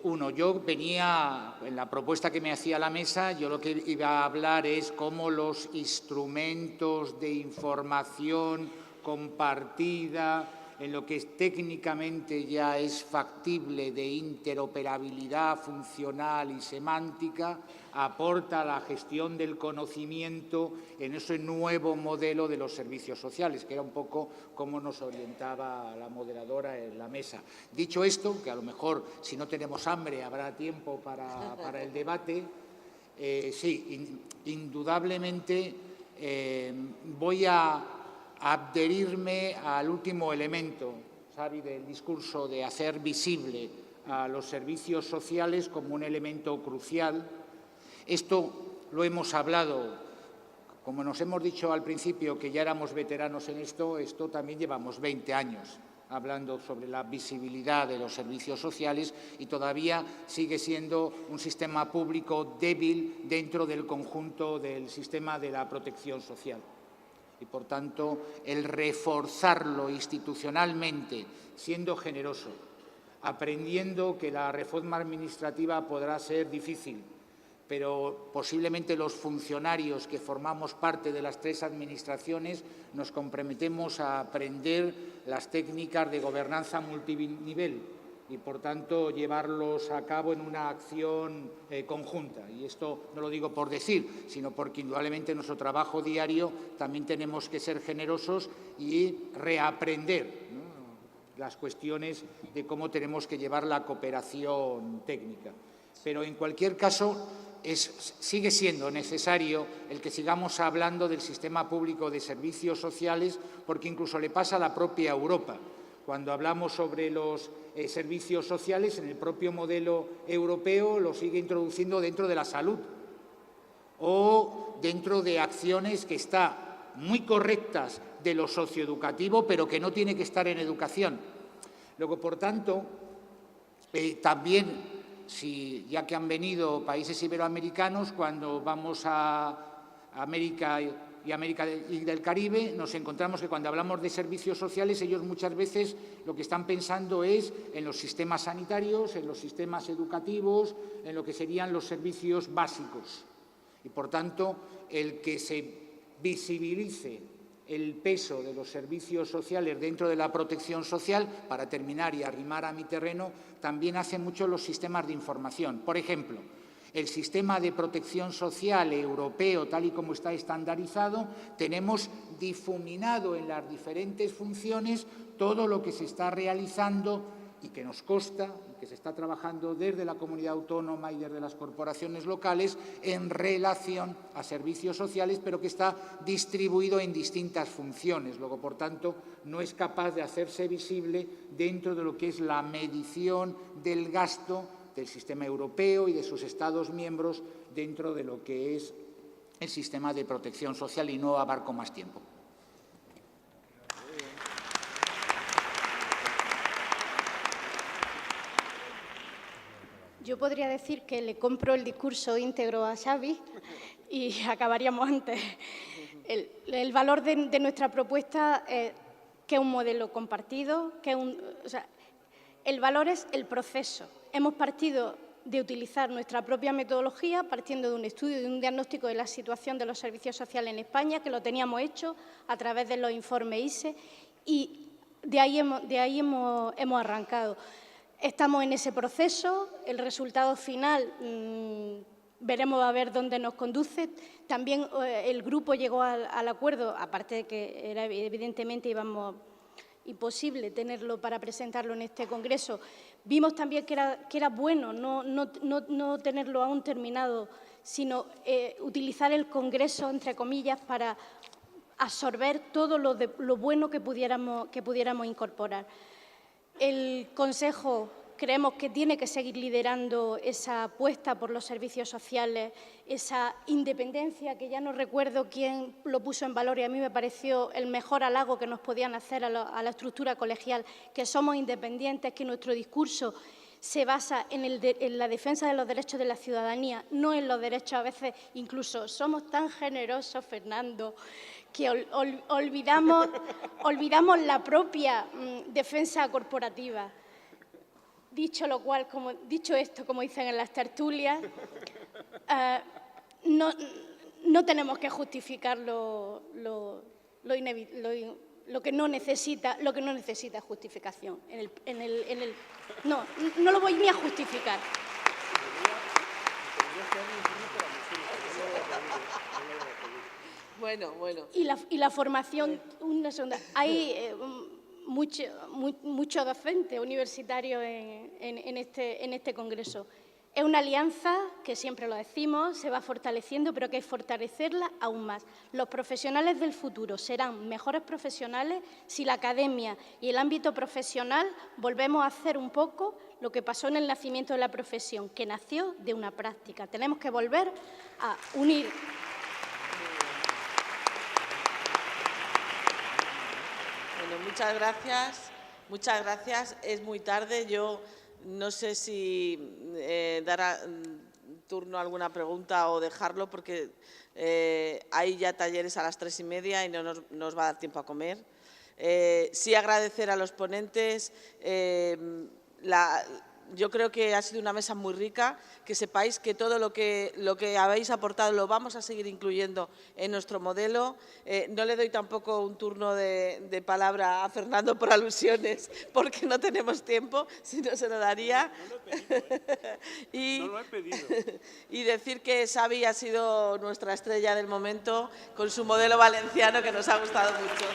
Uno, yo venía, en la propuesta que me hacía la mesa, yo lo que iba a hablar es cómo los instrumentos de información compartida, en lo que técnicamente ya es factible de interoperabilidad funcional y semántica, aporta a la gestión del conocimiento en ese nuevo modelo de los servicios sociales, que era un poco como nos orientaba la moderadora en la mesa. Dicho esto, que a lo mejor si no tenemos hambre habrá tiempo para el debate, sí, indudablemente voy a adherirme al último elemento, Xavi, del discurso de hacer visible a los servicios sociales como un elemento crucial. Esto lo hemos hablado, como nos hemos dicho al principio que ya éramos veteranos en esto también llevamos 20 años hablando sobre la visibilidad de los servicios sociales y todavía sigue siendo un sistema público débil dentro del conjunto del sistema de la protección social. Y, por tanto, el reforzarlo institucionalmente, siendo generoso, aprendiendo que la reforma administrativa podrá ser difícil, pero posiblemente los funcionarios que formamos parte de las tres administraciones nos comprometemos a aprender las técnicas de gobernanza multinivel y, por tanto, llevarlos a cabo en una acción conjunta. Y esto no lo digo por decir, sino porque indudablemente en nuestro trabajo diario también tenemos que ser generosos y reaprender, ¿no?, las cuestiones de cómo tenemos que llevar la cooperación técnica. Pero, en cualquier caso, sigue siendo necesario el que sigamos hablando del sistema público de servicios sociales, porque incluso le pasa a la propia Europa. Cuando hablamos sobre los servicios sociales, en el propio modelo europeo lo sigue introduciendo dentro de la salud o dentro de acciones que está muy correctas de lo socioeducativo, pero que no tiene que estar en educación. Luego, por tanto, también, ya que han venido países iberoamericanos, cuando vamos a América y del Caribe, nos encontramos que cuando hablamos de servicios sociales, ellos muchas veces lo que están pensando es en los sistemas sanitarios, en los sistemas educativos, en lo que serían los servicios básicos. Y, por tanto, el que se visibilice el peso de los servicios sociales dentro de la protección social, para terminar y arrimar a mi terreno, también hace mucho los sistemas de información. Por ejemplo, el sistema de protección social europeo, tal y como está estandarizado, tenemos difuminado en las diferentes funciones todo lo que se está realizando y que nos consta, que se está trabajando desde la comunidad autónoma y desde las corporaciones locales en relación a servicios sociales, pero que está distribuido en distintas funciones. Luego, por tanto, no es capaz de hacerse visible dentro de lo que es la medición del gasto del sistema europeo y de sus Estados miembros dentro de lo que es el sistema de protección social, y no abarco más tiempo. Yo podría decir que le compro el discurso íntegro a Xavi y acabaríamos antes. El valor de nuestra propuesta es que es un modelo compartido, el valor es el proceso. Hemos partido de utilizar nuestra propia metodología, partiendo de un estudio, de un diagnóstico de la situación de los servicios sociales en España, que lo teníamos hecho a través de los informes ISE, y de ahí hemos arrancado. Estamos en ese proceso, el resultado final veremos a ver dónde nos conduce. También el grupo llegó al acuerdo, aparte de que era evidentemente imposible tenerlo para presentarlo en este congreso. Vimos también que era bueno no tenerlo aún terminado, sino utilizar el congreso, entre comillas, para absorber todo lo bueno que pudiéramos incorporar. El Consejo creemos que tiene que seguir liderando esa apuesta por los servicios sociales, esa independencia, que ya no recuerdo quién lo puso en valor y a mí me pareció el mejor halago que nos podían hacer a la estructura colegial, que somos independientes, que nuestro discurso se basa en la defensa de los derechos de la ciudadanía, no en los derechos. A veces incluso somos tan generosos, Fernando, que olvidamos la propia defensa corporativa. Dicho esto, como dicen en las tertulias, no tenemos que justificar lo que no necesita justificación. No lo voy ni a justificar. Bueno. Y la formación, una segunda. Hay mucho docente universitario en este congreso. Es una alianza que, siempre lo decimos, se va fortaleciendo, pero que hay que fortalecerla aún más. Los profesionales del futuro serán mejores profesionales si la academia y el ámbito profesional volvemos a hacer un poco lo que pasó en el nacimiento de la profesión, que nació de una práctica. Tenemos que volver a unir. Bueno, muchas gracias. Es muy tarde. Yo no sé si dar turno a alguna pregunta o dejarlo, porque hay ya talleres a las 3:30 y no nos va a dar tiempo a comer. Sí agradecer a los ponentes. Yo creo que ha sido una mesa muy rica, que sepáis que todo lo que habéis aportado lo vamos a seguir incluyendo en nuestro modelo. No le doy tampoco un turno de palabra a Fernando por alusiones, porque no tenemos tiempo, si no se lo daría. No lo he pedido. Y decir que Xavi ha sido nuestra estrella del momento con su modelo valenciano, que nos ha gustado mucho.